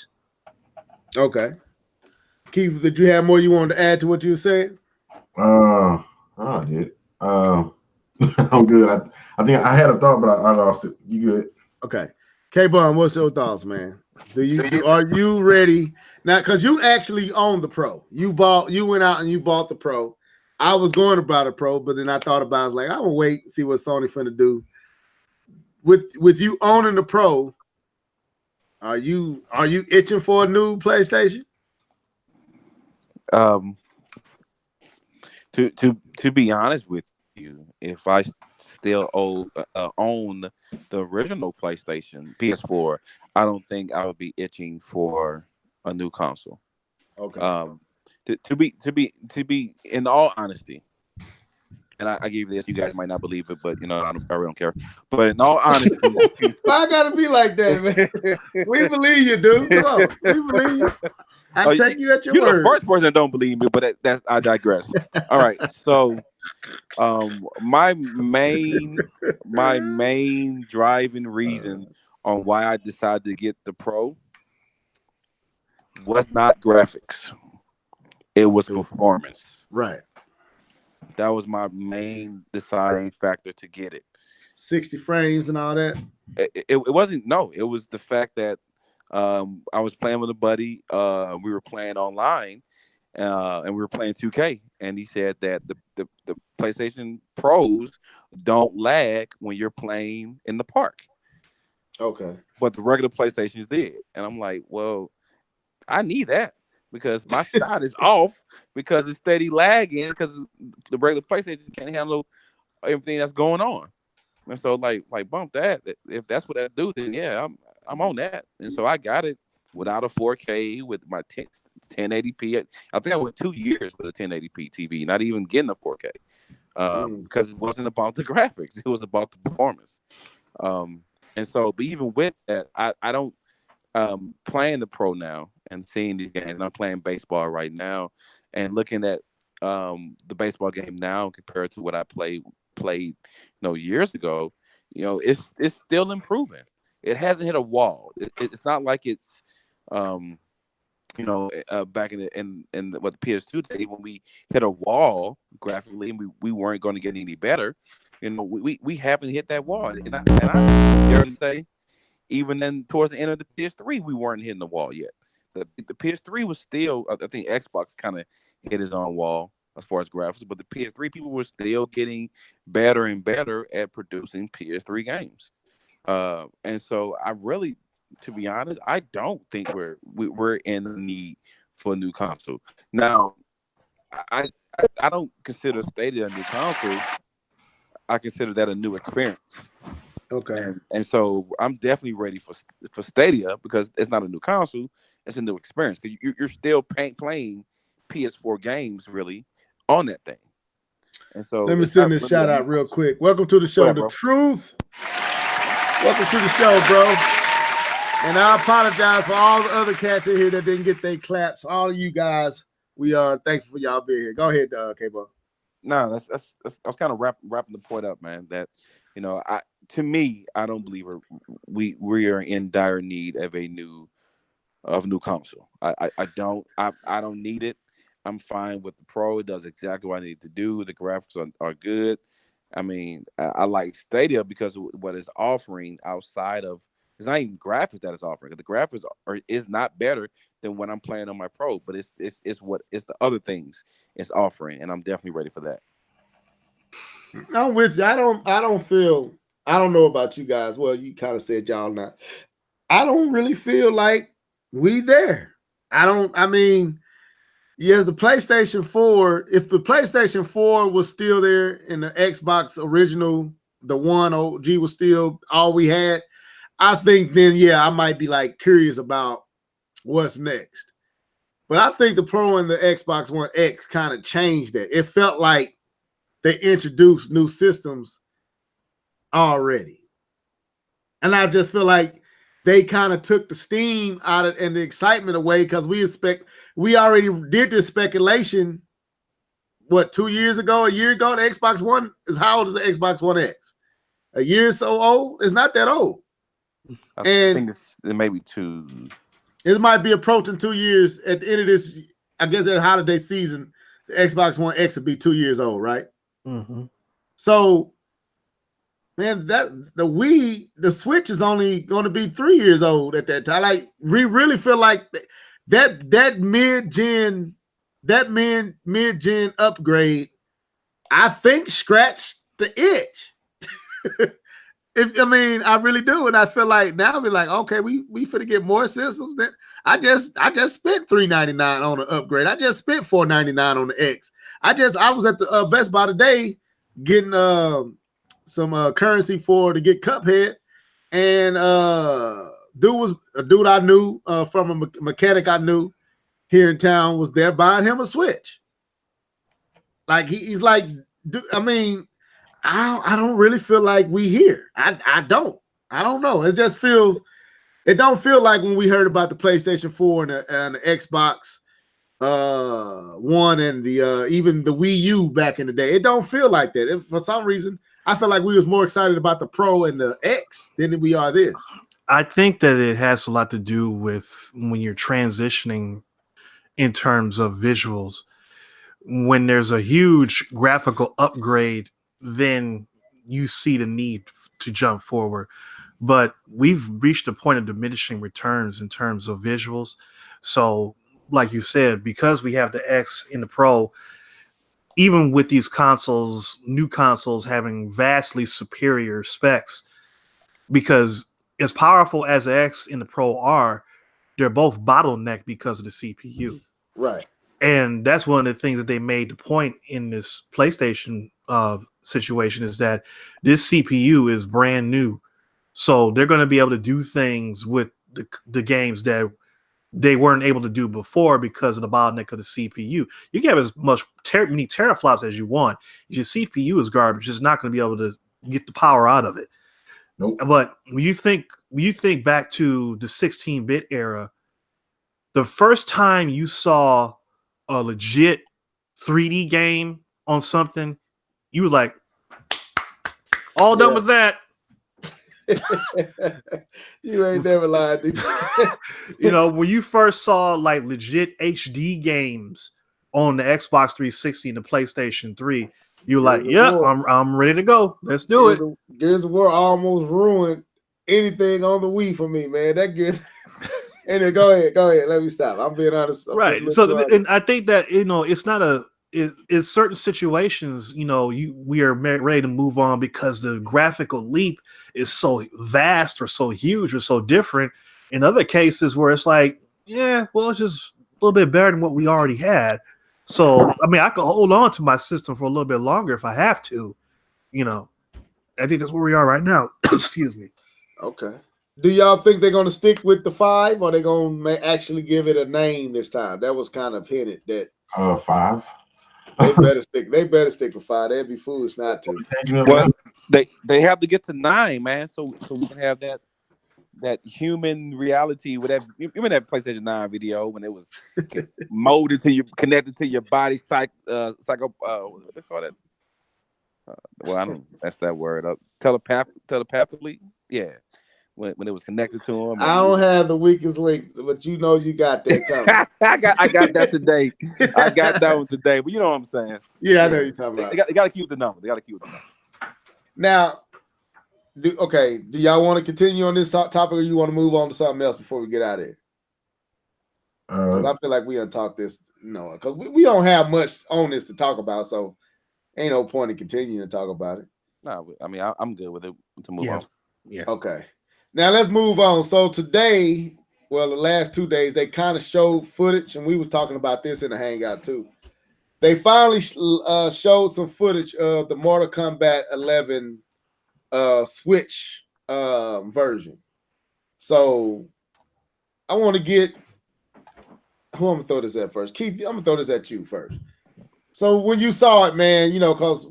Okay. Keith, did you have more you wanted to add to what you were saying? I did. I'm good. I think I had a thought, but I lost it. You good? Okay. K-Bun, what's your thoughts, man? Are you ready now? Because you actually own the Pro. You went out and you bought the Pro. I was going to buy the Pro, but then I thought about it. I was like, I'm gonna wait and see what Sony finna do. With you owning the Pro, are you itching for a new PlayStation? To be honest with you, if I still own the original PlayStation PS4, I don't think I would be itching for a new console. Okay. To be in all honesty, and I give you this, you guys might not believe it, but I really don't care. But in all honesty, I gotta be like that, man. We believe you, dude. Come on, we believe you. I take you at your word. You're the first person that don't believe me, but that's I digress. All right, so my main driving reason on why I decided to get the Pro was not graphics. It was performance. Right. That was my main deciding factor to get it. 60 frames and all that. It wasn't. No, it was the fact that I was playing with a buddy. We were playing online, and we were playing 2K. And he said that the PlayStation Pros don't lag when you're playing in the park. Okay. But the regular PlayStations did. And I'm like, well, I need that because my shot is off because it's steady lagging because the regular PlayStation can't handle everything that's going on. And so like bump that. If that's what that do, then yeah, I'm on that. And so I got it without a 4K with my 1080p. I think I went 2 years with a 1080p TV, not even getting a 4K. Because it wasn't about the graphics, it was about the performance. And so, but even with that, I don't playing the Pro now and seeing these games, and I'm playing baseball right now and looking at the baseball game now compared to what I played years ago. It's still improving. It hasn't hit a wall. It's not like it's back in the PS2 day when we hit a wall graphically and we weren't going to get any better. We haven't hit that wall, and I dare to say, even then towards the end of the PS3, we weren't hitting the wall yet. The PS3 was still, I think Xbox kind of hit his own wall as far as graphics, but the PS3 people were still getting better and better at producing PS3 games. And so I really, to be honest, I don't think we're in the need for a new console. Now, I I don't consider Stadia a new console. I consider that a new experience. Okay. And so I'm definitely ready for Stadia because it's not a new console, it's a new experience because you're still playing PS4 games really on that thing. And so Let me it's send not this really a shout new out real console. quick. Welcome to the Go show, ahead, The bro. Truth. Welcome to the show, bro. And I apologize for all the other cats in here that didn't get their claps. All of you guys, we are thankful for y'all being here. Go ahead, K-Bo. No, that's I was kind of wrapping the point up, man. That to me, I don't believe we are in dire need of a new console. I don't need it. I'm fine with the Pro. It does exactly what I need to do. The graphics are good. I mean, I like Stadia because of what it's offering outside of. It's not even graphics that it's offering. The graphics is not better than when I'm playing on my Pro, but it's the other things it's offering, and I'm definitely ready for that. I'm with you. I don't feel. I don't know about you guys. Well, you kind of said y'all not. I don't really feel like we there. I mean, yes, the PlayStation 4, if the PlayStation 4 was still there and the Xbox original, the one OG was still all we had, I think then, yeah, I might be like curious about what's next. But I think the Pro and the Xbox One X kind of changed that. It felt like they introduced new systems already. And I just feel like they kind of took the steam out of and the excitement away because we already did this speculation. What, 2 years ago, a year ago? The Xbox One is how old is the Xbox One X? A year or so old? It's not that old. I And think it may be 2. it might be approaching 2 years at the end of this. I guess at holiday season, the Xbox One X will be 2 years old, right? Mm-hmm. So, man, that the Switch is only going to be 3 years old at that time. Like, we really feel like that mid-gen upgrade, I think, scratched the itch. I really do, and I feel like now we're like, okay, we finna get more systems. That I just spent $399 on an upgrade. I just spent $499 on the X. I was at the Best Buy today getting some currency to get Cuphead, and dude was a dude I knew from a mechanic I knew here in town was there buying him a Switch. Like he's like, dude, I mean, I don't really feel like we here. I don't know. It just feels. It don't feel like when we heard about the PlayStation 4 and the Xbox One and the even the Wii U back in the day. It don't feel like that. For some reason, I feel like we was more excited about the Pro and the X than we are this. I think that it has a lot to do with when you're transitioning in terms of visuals. When there's a huge graphical upgrade, then you see the need to jump forward. But we've reached a point of diminishing returns in terms of visuals. So, like you said, because we have the X in the Pro, even with these consoles, new consoles having vastly superior specs, because as powerful as the X and the Pro are, they're both bottlenecked because of the CPU. Right. And that's one of the things that they made the point in this PlayStation situation is that this CPU is brand new. So they're going to be able to do things with the games that they weren't able to do before because of the bottleneck of the CPU. You can have as many teraflops as you want. If your CPU is garbage, it's not going to be able to get the power out of it. Nope. But when you think back to the 16-bit era, the first time you saw a legit 3D game on something, you were like, all done with that. You ain't never lied, dude. When you first saw like legit HD games on the Xbox 360 and the PlayStation 3, you were like, yep, I'm ready to go. Let's do it. Gears of War almost ruined anything on the Wii for me, man. That Gears. Anyway, go ahead. Let me stop. I'm being honest. Right. So, and I think that it's not it's certain situations. We are ready to move on because the graphical leap is so vast or so huge or so different. In other cases where it's like, yeah, well, it's just a little bit better than what we already had. So I mean, I could hold on to my system for a little bit longer if I have to. You know, I think that's where we are right now. Excuse me. Okay. Do y'all think they're going to stick with the 5, or they going to actually give it a name this time? That was kind of hinted that 5. they better stick. They better stick with 5. They'd be foolish not to. Well, they have to get to 9, man. So we can have that human reality with that. You remember that PlayStation 9 video when it was molded to you, connected to your body, psycho. What they call that? Well, I don't. That's that word. Telepathically. Yeah. When it was connected to him. I don't have the weakest link, but you know you got that coming. I got that today. I got that one today. But you know what I'm saying? Yeah, I know you're talking about. They got to keep the number. They got to keep the number. Now, do y'all want to continue on this topic, or you want to move on to something else before we get out of here? I feel like we untalk this, because we don't have much on this to talk about, so ain't no point in continuing to talk about it. No, I mean I'm good with it to move on. Yeah. Okay. Now let's move on. So today, the last 2 days, they kind of showed footage, and we were talking about this in the Hangout too. They finally showed some footage of the Mortal Kombat 11 Switch version. So I want to get who I'm gonna throw this at first. Keith, I'm gonna throw this at you first. So when you saw it, man, because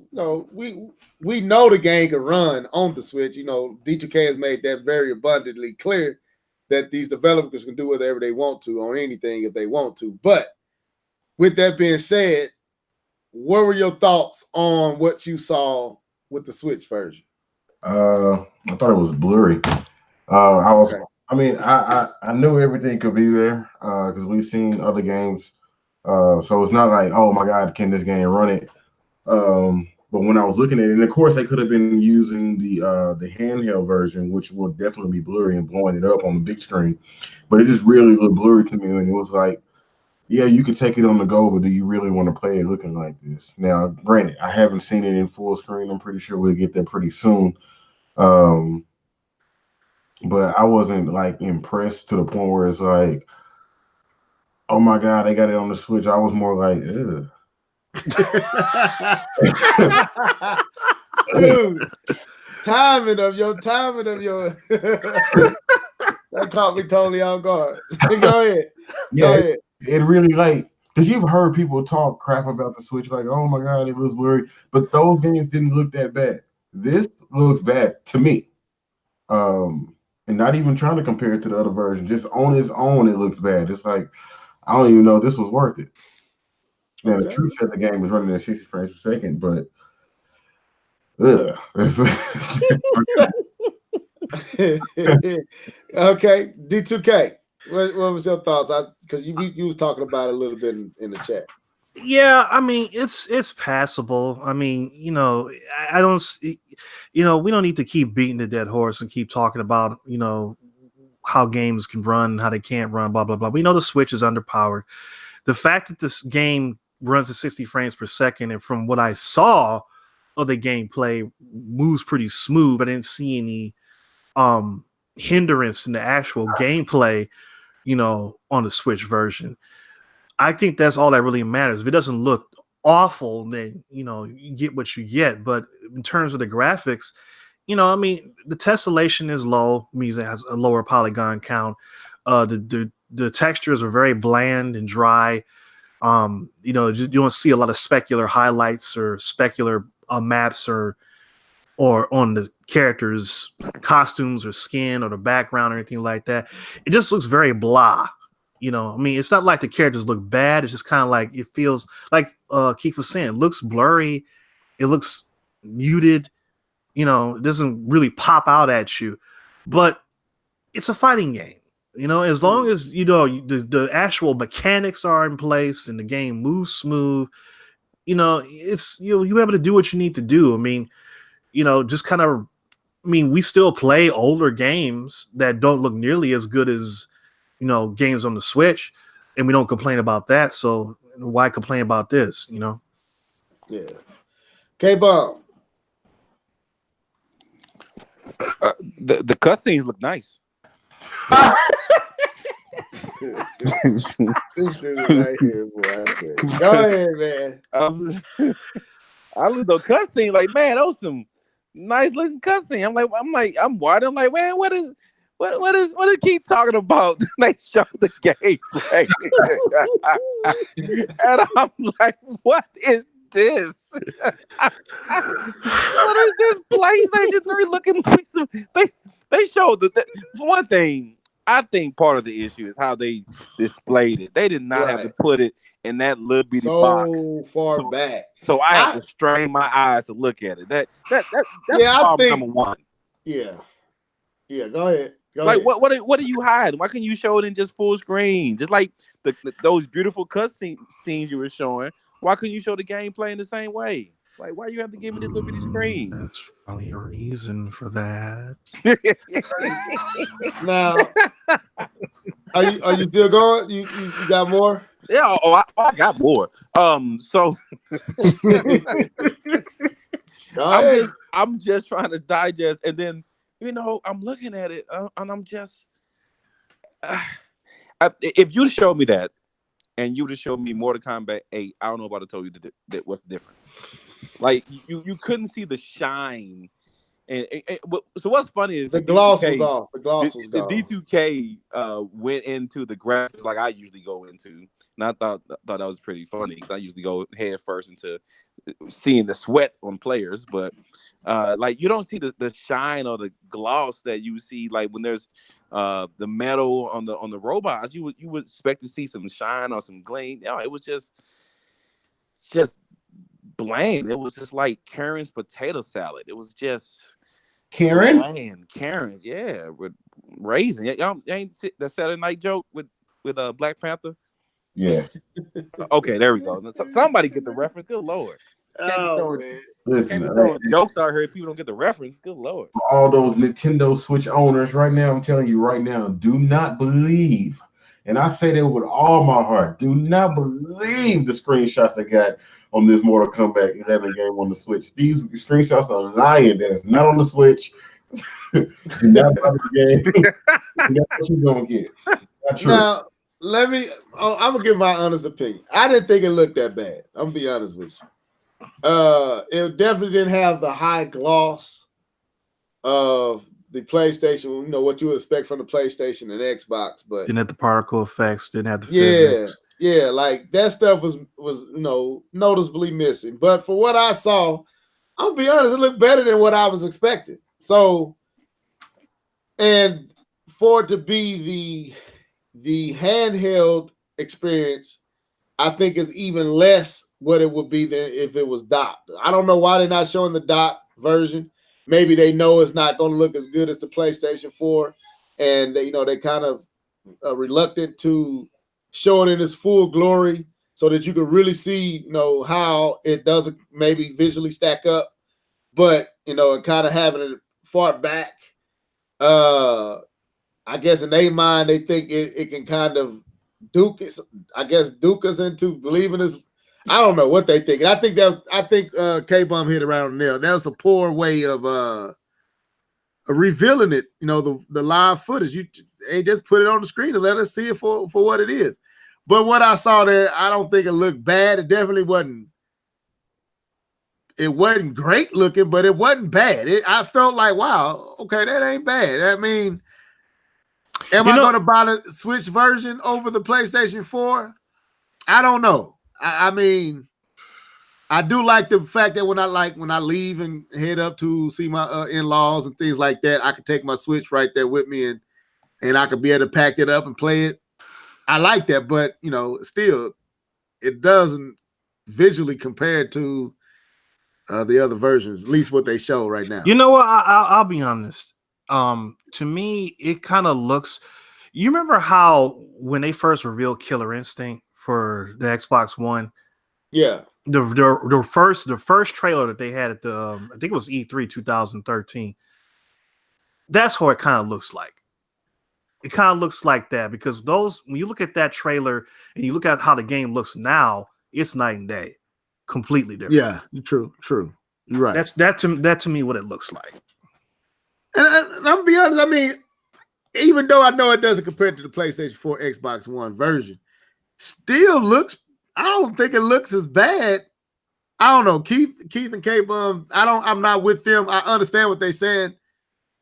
we know the game can run on the Switch. D2K has made that very abundantly clear that these developers can do whatever they want to on anything if they want to. But with that being said, what were your thoughts on what you saw with the Switch version? I thought it was blurry. I knew everything could be there because we've seen other games. So it's not like, oh my God, can this game run it? But when I was looking at it, and of course they could have been using the handheld version, which will definitely be blurry and blowing it up on the big screen. But it just really looked blurry to me, and it was like, yeah, you could take it on the go, but do you really want to play it looking like this? Now, granted, I haven't seen it in full screen. I'm pretty sure we'll get there pretty soon. But I wasn't like impressed to the point where it's like, oh my God, they got it on the Switch. I was more like, ugh. Dude, timing of your that caught me totally off guard. Go ahead. Yeah, Go ahead. It really because you've heard people talk crap about the Switch, like, oh my God, it was blurry, but those games didn't look that bad. This looks bad to me. And not even trying to compare it to the other version, just on its own, it looks bad. It's like, I don't even know if this was worth it. Now, the truth said the game was running at 60 frames per second, but Okay, D2K. What was your thoughts? Because you was talking about it a little bit in the chat. Yeah, I mean it's passable. I mean, I don't, we don't need to keep beating the dead horse and keep talking about how games can run, how they can't run, blah blah blah. We know the Switch is underpowered. The fact that this game runs at 60 frames per second, and from what I saw of the gameplay, moves pretty smooth. I didn't see any hindrance in the actual gameplay, on the Switch version. I think that's all that really matters. If it doesn't look awful, then you get what you get. But in terms of the graphics, the tessellation is low, means it has a lower polygon count. The textures are very bland and dry. You don't see a lot of specular highlights or specular maps or on the characters' costumes or skin or the background or anything like that. It just looks very blah. It's not like the characters look bad. It's just kind of like, it feels like Keith was saying, it looks blurry. It looks muted. It doesn't really pop out at you. But it's a fighting game. As long as, the actual mechanics are in place and the game moves smooth, it's, you're able to do what you need to do. Just kind of, we still play older games that don't look nearly as good as, games on the Switch, and we don't complain about that. So why complain about this? Yeah. K-Bomb. The cutscenes look nice. This dude right here, boy. Go ahead, man. I looked at cutscene like, man, those some nice looking cutscene. I'm watching. I'm like, man, what is keep talking about? They show the gameplay, and I'm like, what is this? What is this PlayStation 3 looking piece of? They showed that. For one thing, I think part of the issue is how they displayed it. They did not have to put it in that little bitty box so far back. So I have to strain my eyes to look at it. That's problem number one. Yeah. Go ahead. What are you hiding? Why can't you show it in just full screen? Just like those beautiful cutscenes you were showing. Why couldn't you show the gameplay in the same way? Like, why you have to give me this little bitty screen? That's probably a reason for that. Now, are you still going? You got more? Yeah, I got more. So I'm just trying to digest, and then I'm looking at it, and I'm just if you showed me that, and you would have showed me Mortal Kombat 8, I don't know if I'd have told you that what's different. Like you couldn't see the shine. And so what's funny is the gloss was off. The gloss was gone. The D2K went into the graphics like I usually go into, and I thought that was pretty funny because I usually go head first into seeing the sweat on players, but like you don't see the shine or the gloss that you see like when there's the metal on the robots. You would expect to see some shine or some gleam. No, it was just bland. It was just like Karen's potato salad. It was just bland. Karen's, yeah, with raisin. Y'all ain't that Saturday Night joke with Black Panther? Yeah. Okay, there we go. Somebody get the reference. Good Lord. Listen, jokes out here. People don't get the reference. Good Lord. All those Nintendo Switch owners right now, I'm telling you right now, do not believe, and I say that with all my heart, do not believe the screenshots I got on this Mortal Kombat 11 game on the Switch. These screenshots are lying. That is not on the Switch. Do not buy the game. That's what you're gonna get. Not true. Now, I'm gonna give my honest opinion. I didn't think it looked that bad. I'm gonna be honest with you. It definitely didn't have the high gloss of the PlayStation, what you would expect from the PlayStation and Xbox, but didn't have the particle effects, didn't have the physics. Yeah, like that stuff was noticeably missing. But for what I saw, I'll be honest, it looked better than what I was expecting. So, and for it to be the handheld experience, I think is even less what it would be than if it was docked. I don't know why they're not showing the docked version. Maybe they know it's not going to look as good as the PlayStation 4, and they kind of reluctant to show it in its full glory so that you can really see, how it doesn't maybe visually stack up, but and kind of having it far back. I guess in their mind they think it can kind of duke us into believing this. I don't know what they think. And I think K-Bum hit around the nail. That was a poor way of revealing it. The live footage. You ain't just put it on the screen and let us see it for what it is. But what I saw there, I don't think it looked bad. It definitely wasn't. It wasn't great looking, but it wasn't bad. I felt like, wow, okay, that ain't bad. I mean, am I going to buy the Switch version over the PlayStation 4? I don't know. I mean, I do like the fact that when I leave and head up to see my in-laws and things like that, I can take my Switch right there with me and I could be able to pack it up and play it. I like that, but still, it doesn't visually compare to the other versions, at least what they show right now. You know what? I'll be honest. To me, it kind of looks. You remember how when they first revealed Killer Instinct for the Xbox One? Yeah. The first trailer that they had at the I think it was E3 2013. That's what it kind of looks like. It kind of looks like that because when you look at that trailer and you look at how the game looks now, it's night and day, completely different. Yeah, true. You're right. That's to me what it looks like. And I'm gonna be honest. I mean, even though I know it doesn't compare to the PlayStation 4, Xbox One version, still looks. I don't think it looks as bad. I don't know, Keith and K-Bum. I'm not with them. I understand what they're saying,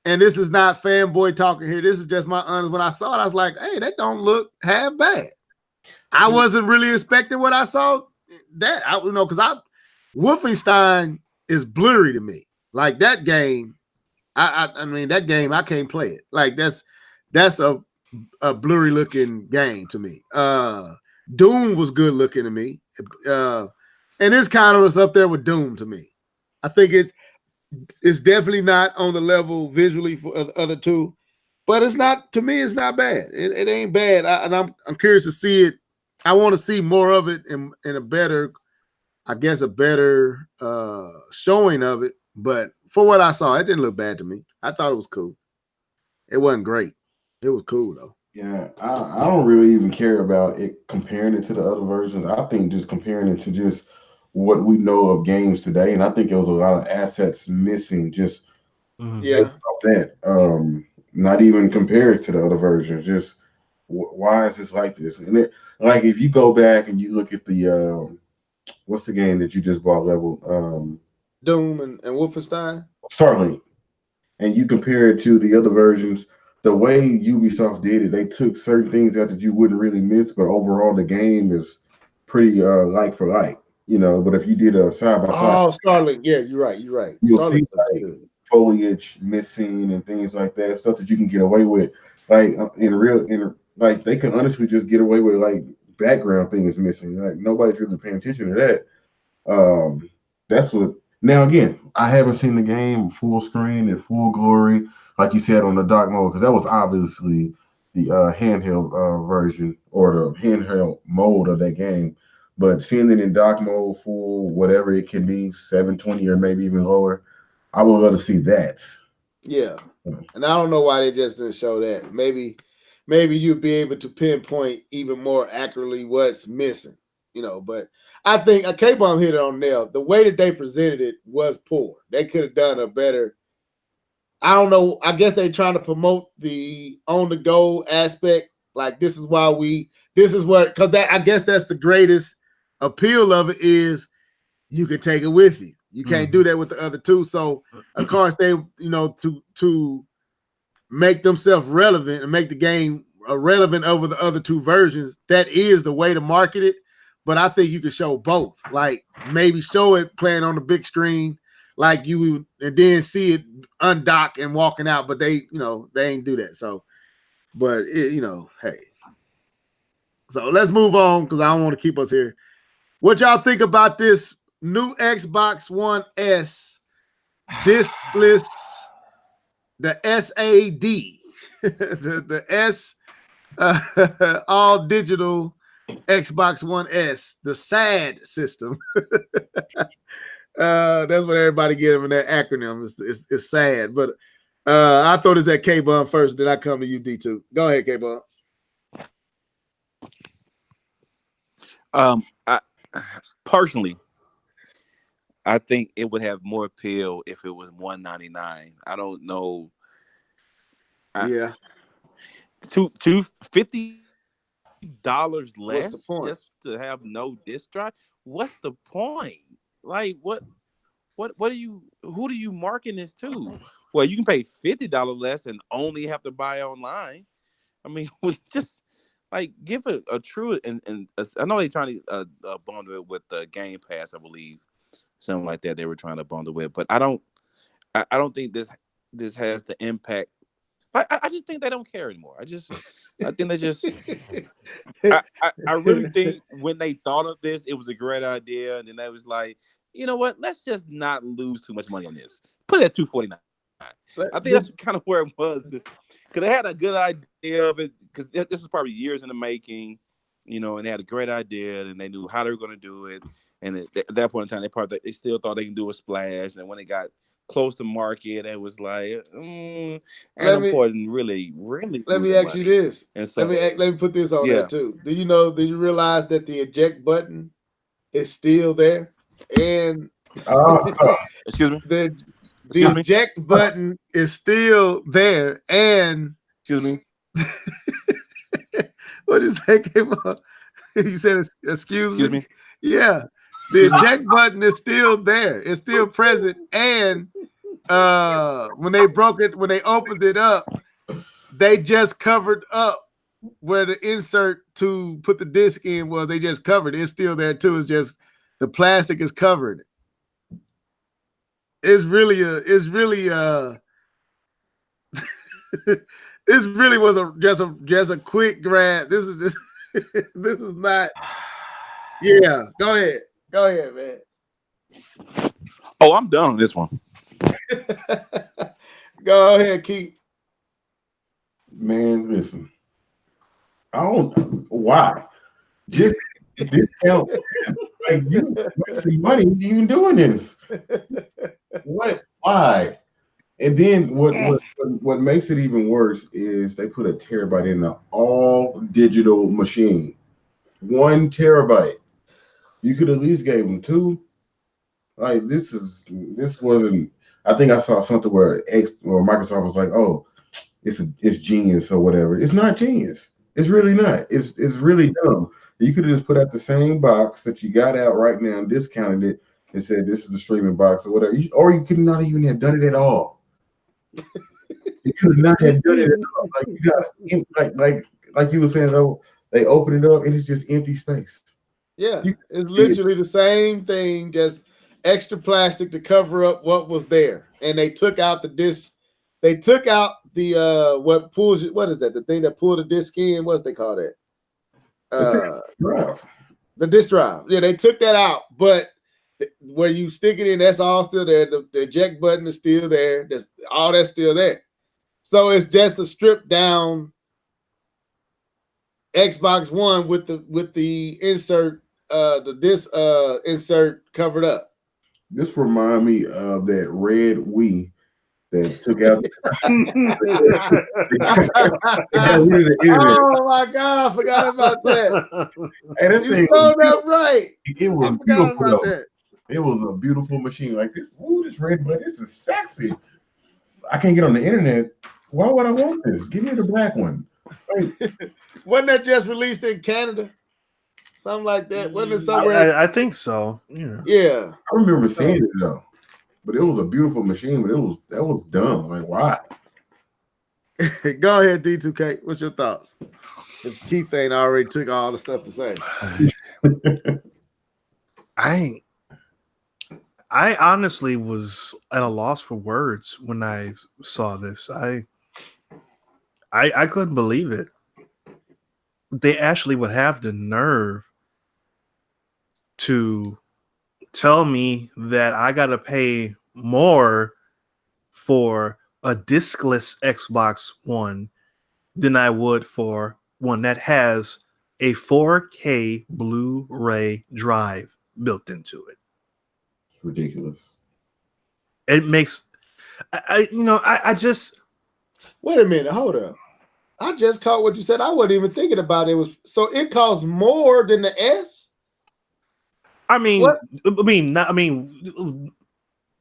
and this is not fanboy talking here. This is just my honest. When I saw it, I was like, "Hey, that don't look half bad." I wasn't really expecting what I saw. That because Wolfenstein is blurry to me. Like that game, I mean that game I can't play it. Like that's a blurry looking game to me. Doom was good looking to me. And this kind of was up there with Doom to me. I think it's definitely not on the level visually for the other two, but it's not, to me, it's not bad. It ain't bad. And I'm curious to see it. I want to see more of it in a better, I guess, a better showing of it. But for what I saw, it didn't look bad to me. I thought it was cool. It wasn't great. It was cool though. Yeah, I don't really even care about it comparing it to the other versions. I think just comparing it to just what we know of games today, and I think there was a lot of assets missing just Yeah. of that. Not even compared to the other versions. Just why is this like this? And like if you go back and you look at the what's the game that you just bought level Doom and Wolfenstein. Starlink, and you compare it to the other versions. The way Ubisoft did it, they took certain things out that you wouldn't really miss, but overall the game is pretty like for like, But if you did a side by side, Oh, Starlink, yeah, you're right. you'll Starlink see looks like good. foliage missing and things like that, stuff that you can get away with. Like like they can honestly just get away with like background things missing. Like nobody's really paying attention to that. That's what. Now again, I haven't seen the game full screen and full glory, like you said on the dark mode, because that was obviously the handheld version or the handheld mode of that game. But seeing it in dark mode, full whatever it can be, 720 or maybe even lower, I would love to see that. Yeah, and I don't know why they just didn't show that. Maybe you'd be able to pinpoint even more accurately what's missing. But I think K-Bomb hit it on nail. The way that they presented it was poor. They could have done a better. I don't know. I guess they're trying to promote the on-the-go aspect. Like this is what because I guess that's the greatest appeal of it is you can take it with you. You can't do that with the other two. So of course they, to make themselves relevant and make the game relevant over the other two versions, that is the way to market it. But I think you can show both. Like maybe show it playing on the big screen, like you, and then see it undock and walking out. But they ain't do that. So, but hey. So let's move on because I don't want to keep us here. What y'all think about this new Xbox One S diskless, the SAD, the S all digital Xbox One S, the SAD system. That's what everybody get them in that acronym. It's sad, but I throw this at K-Bun first, then I come to you, D2. Go ahead, K-Bun. I personally, I think it would have more appeal if it was $199. I don't know. Yeah, $250 less what's the point? just to have no disc drive. What's the point? Like what do you? Who do you market this to? Well, you can pay $50 less and only have to buy online. I mean, just like give a true and I know they're trying to bundle it with the Game Pass, I believe, something like that. They were trying to bundle with, but I don't think this has the impact. I just think they don't care anymore. I think they just. I really think when they thought of this, it was a great idea, and then they was like, you know what? Let's just not lose too much money on this. Put it at $249. I think that's kind of where it was, because they had a good idea of it. Because this was probably years in the making, and they had a great idea, and they knew how they were going to do it. And at that point in time, they still thought they can do a splash. And when they got close to market, it was like, and important, really. Let me ask you this. And so, let me put this on there too. Did you realize that the eject button is still there? And excuse me. The eject button is still there, and Excuse me. What did you say, K-Ball? You said, excuse Excuse me? me. Yeah. The eject button is still there. It's still present. And when they opened it up, they just covered up where the insert to put the disc in was. They just covered it. It's still there too. It's just the plastic is covered. It's really this really was just a quick grab. This is just this is not. Yeah, go ahead, man. Oh, I'm done on this one. Go ahead, Keith. Man, listen. I don't why. Just discount. Like you wasting money even doing this. What? Why? And then what makes it even worse is they put a terabyte in an all digital machine. 1 terabyte. You could at least gave them 2. Like this wasn't. I think I saw something where Microsoft was like, oh, it's genius or whatever. It's not genius. It's really not. It's really dumb. You could have just put out the same box that you got out right now and discounted it and said this is the streaming box or whatever. Or you could not even have done it at all. You could not have done it at all. Like you got like you were saying though, they open it up and it's just empty space. Yeah, it's literally the same thing, just extra plastic to cover up what was there. And they took out the disc. They took out the what is that? The thing that pulled the disc in, what's they call that? Drive. The disc drive. Yeah, they took that out, but where you stick it in, that's all still there. The eject button is still there. That's still there. So it's just a stripped down Xbox One with the insert, the disc insert covered up. This remind me of that red Wii that took out. Oh my God, I forgot about that. And that You thing showed that right. It was I forgot beautiful. about that. It was a beautiful machine. Like this, this red, but this is sexy. I can't get on the internet. Why would I want this? Give me the black one. Like, wasn't that just released in Canada? Something like that. Wasn't it somewhere? I think so. Yeah. Yeah. I remember seeing it though. But it was a beautiful machine, but that was dumb. Like, why? Go ahead, D2K. What's your thoughts? If Keith ain't already took all the stuff to say. I honestly was at a loss for words when I saw this. I couldn't believe it. They actually would have the nerve to tell me that I got to pay more for a discless Xbox One than I would for one that has a 4K Blu-ray drive built into it. It's ridiculous. It makes I just wait a minute, hold up. I just caught what you said. I wasn't even thinking about it. So it costs more than the S? I mean,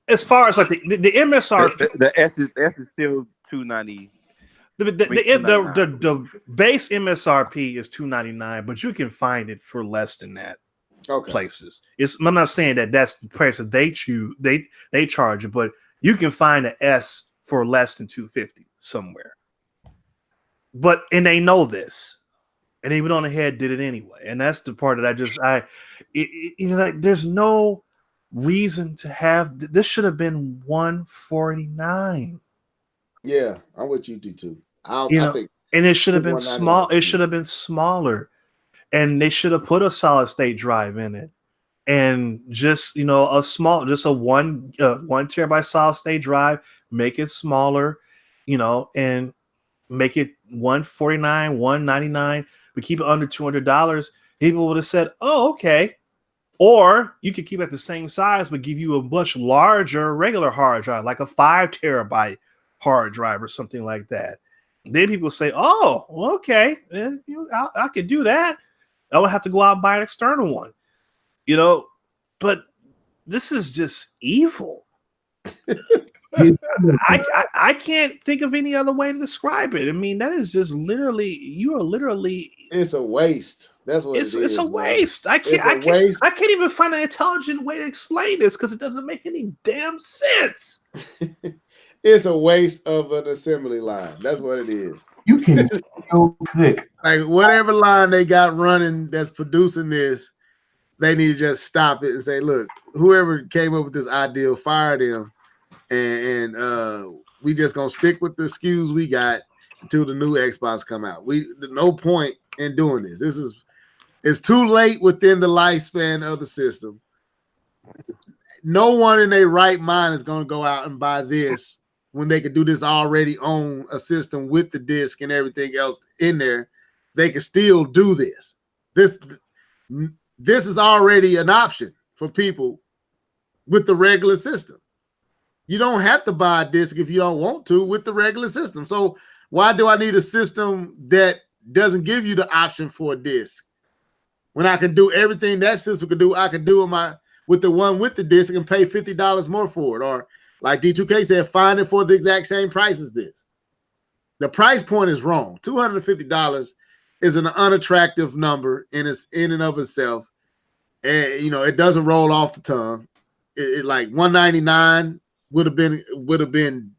as far as like the MSRP, the S is still $290. The base MSRP is $299, but you can find it for less than that. Okay. Places. I'm not saying that that's the price that they choose. They charge it, but you can find an S for less than $250 somewhere. And they know this, and they went on ahead and did it anyway. And that's the part that like there's no reason to have this. Should have been $149. Yeah, I'm with you, D2. I think, and it should have been small. It should have been smaller, and they should have put a solid state drive in it, and just a 1 terabyte solid state drive. Make it smaller, and make it $149, $199. We keep it under $200. People would have said, "Oh, okay." Or you could keep it the same size, but give you a much larger regular hard drive, like a 5 terabyte hard drive or something like that. Then people say, "Oh, well, okay, I could do that. I would have to go out and buy an external one," But this is just evil. I can't think of any other way to describe it. I mean, that is just literally, you are literally. It's a waste. That's what it's it is. a waste. I can't even find an intelligent way to explain this because it doesn't make any damn sense. It's a waste of an assembly line. That's what it is. You can still click. Like whatever line they got running that's producing this, they need to just stop it and say, look, whoever came up with this ideal, fire them. And we just gonna stick with the SKUs we got until the new Xbox come out. No point in doing this. It's too late within the lifespan of the system. No one in their right mind is gonna go out and buy this when they could do this already on a system with the disc and everything else in there. They can still do this. This is already an option for people with the regular system. You don't have to buy a disc if you don't want to with the regular system. So why do I need a system that doesn't give you the option for a disc? When I can do everything that system can do, I can do with the one with the disc and pay $50 more for it. Or like D2K said, find it for the exact same price as this. The price point is wrong. $250 is an unattractive number in and of itself. And it doesn't roll off the tongue. It like $199 would have been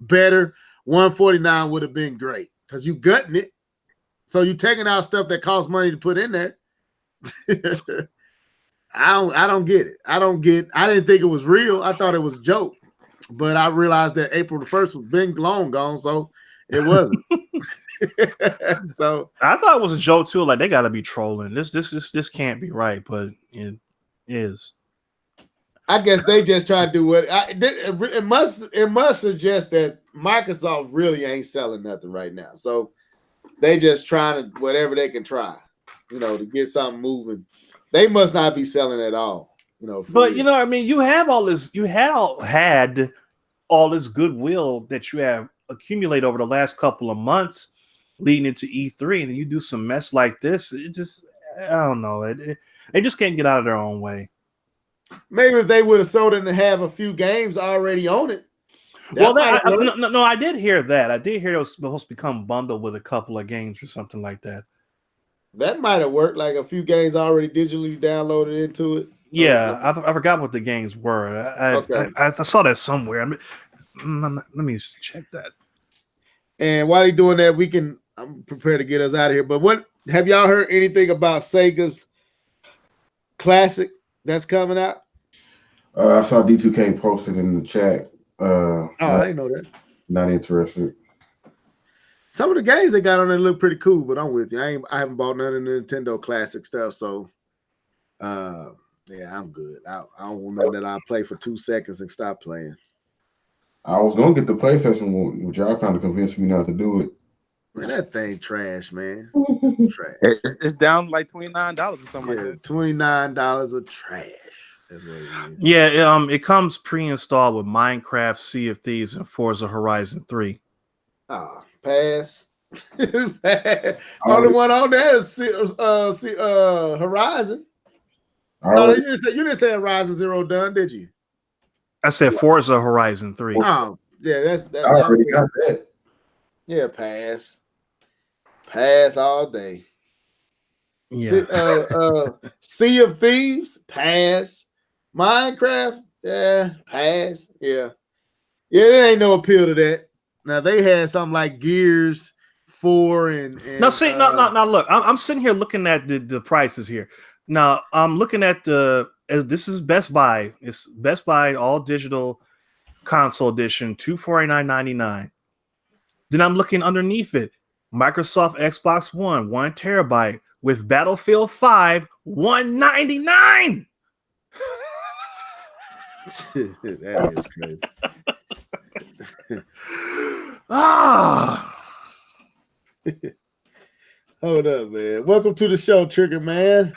better. $149 would have been great because you gutting it. So you taking out stuff that costs money to put in there. I don't get it. I didn't think it was real. I thought it was a joke. But I realized that April the 1st was been long gone, so it wasn't. So I thought it was a joke too. Like they gotta be trolling. This can't be right, but it is. I guess they just try to do what it must suggest that Microsoft really ain't selling nothing right now. So they just trying to whatever they can try, to get something moving. They must not be selling at all, But real. I mean, you have all this. You had all this goodwill that you have accumulated over the last couple of months, leading into E3, and you do some mess like this. It just, I don't know. They just can't get out of their own way. Maybe if they would have sold it and have a few games already on it. I did hear that. I did hear it was supposed to become bundled with a couple of games or something like that. That might have worked, like a few games already digitally downloaded into it. Yeah, I forgot what the games were. I saw that somewhere. Let me check that. And while he's doing that, I'm prepared to get us out of here. But what have y'all heard anything about Sega's Classic that's coming out? I saw D2K posted in the chat. I didn't know that. Not interested. Some of the games they got on there look pretty cool, but I'm with you. I haven't bought none of the Nintendo Classic stuff, so yeah, I'm good. I don't want nothing that I play for 2 seconds and stop playing. I was gonna get the PlayStation one, which y'all kind of convinced me not to do it. Man, that thing trash, man. Trash. It's down like $29 or something. Yeah, like that. $29 of trash. That's what it is. Yeah, it comes pre-installed with Minecraft, Sea of Thieves, and Forza Horizon 3. Pass. Only one on there is Horizon. No, you didn't say Horizon Zero Dawn, did you? I said Forza Horizon 3. Oh, yeah, that's I already got that. Yeah, pass. Pass all day. Yeah. Sea of Thieves, pass. Minecraft, yeah, pass. Yeah. Yeah, there ain't no appeal to that. Now they had something like Gears 4 and now see, now look, I'm sitting here looking at the prices here. Now I'm looking at this is Best Buy. It's Best Buy all digital console edition, $249.99. Then I'm looking underneath it, Microsoft Xbox One, 1 terabyte with Battlefield 5, $199. That is crazy. Hold up, man. Welcome to the show, Trigger Man.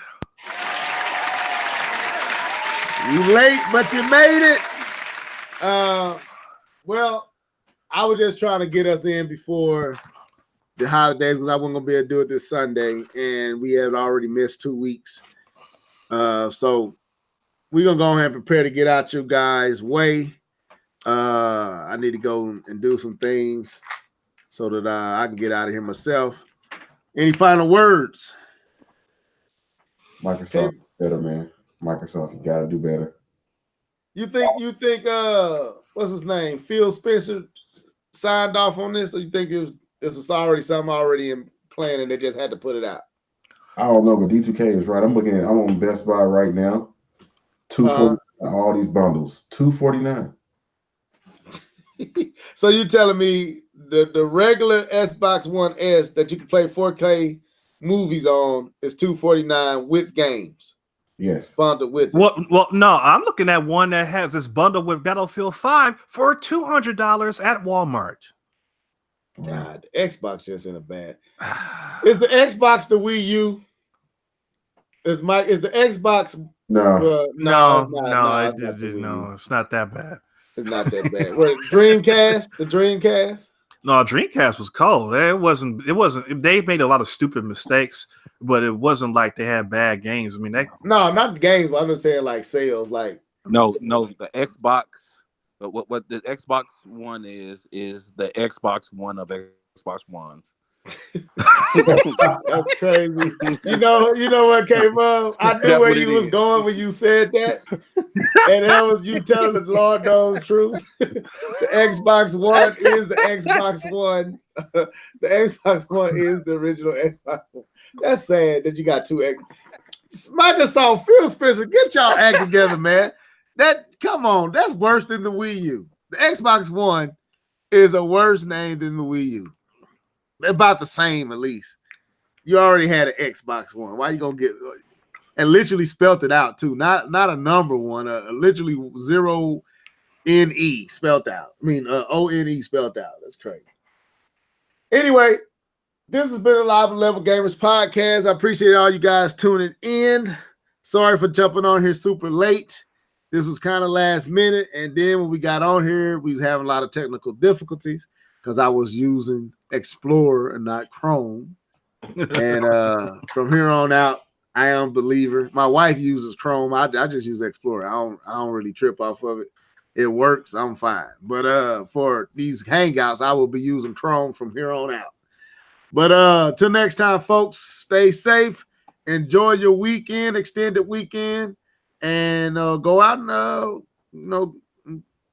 You late, but you made it. Well, I was just trying to get us in before the holidays because I wasn't gonna be able to do it this Sunday, and we had already missed 2 weeks. So we're gonna go ahead and prepare to get out your guys' way. I need to go and do some things so that I can get out of here myself. Any final words? Microsoft better, man. Microsoft, you gotta do better. You think what's his name? Phil Spencer signed off on this, or you think it's already something already in plan and they just had to put it out? I don't know, but D2K is right. I'm on Best Buy right now. $249 all these bundles. $249. So you telling me the regular Xbox One S that you can play 4K movies on is $249 with games? Yes. Bundled with it. Well, no, I'm looking at one that has this bundle with Battlefield 5 for $200 at Walmart. God, the Xbox just in a bad. Is the Xbox the Wii U? Is the Xbox? No. No, it's not that bad. It's not that bad. What, Dreamcast? The Dreamcast? No, Dreamcast was cold. It wasn't. They made a lot of stupid mistakes, but it wasn't like they had bad games. I mean, no, not the games. But I'm just saying like sales. Like no, the Xbox. But what the Xbox One is the Xbox One of Xbox Ones. That's crazy. You know what came up? I knew where you was going when you said that. And that was you telling the Lord knows the truth. The Xbox One is the Xbox One. The Xbox One is the original Xbox One. That's sad that you got two Microsoft, Phil Spencer, get y'all act together, man. Come on, that's worse than the Wii U. The Xbox One is a worse name than the Wii U. They're about the same, at least. You already had an Xbox One. Why you gonna get and literally spelt it out too? Not a number one, literally 0-N-E spelt out. I mean O-N-E spelt out. That's crazy. Anyway, this has been a Live Level Gamers podcast. I appreciate all you guys tuning in. Sorry for jumping on here super late. This was kind of last minute, and then when we got on here, we was having a lot of technical difficulties because I was using Explorer and not Chrome. And from here on out, I am a believer. My wife uses Chrome. I just use Explorer. I don't really trip off of it. It works. I'm fine. But for these hangouts, I will be using Chrome from here on out. But till next time, folks, stay safe. Enjoy your weekend, extended weekend, and go out and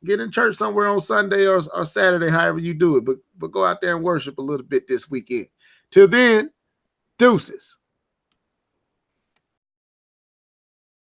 get in church somewhere on Sunday or Saturday, however you do it. But go out there and worship a little bit this weekend. Till then, deuces.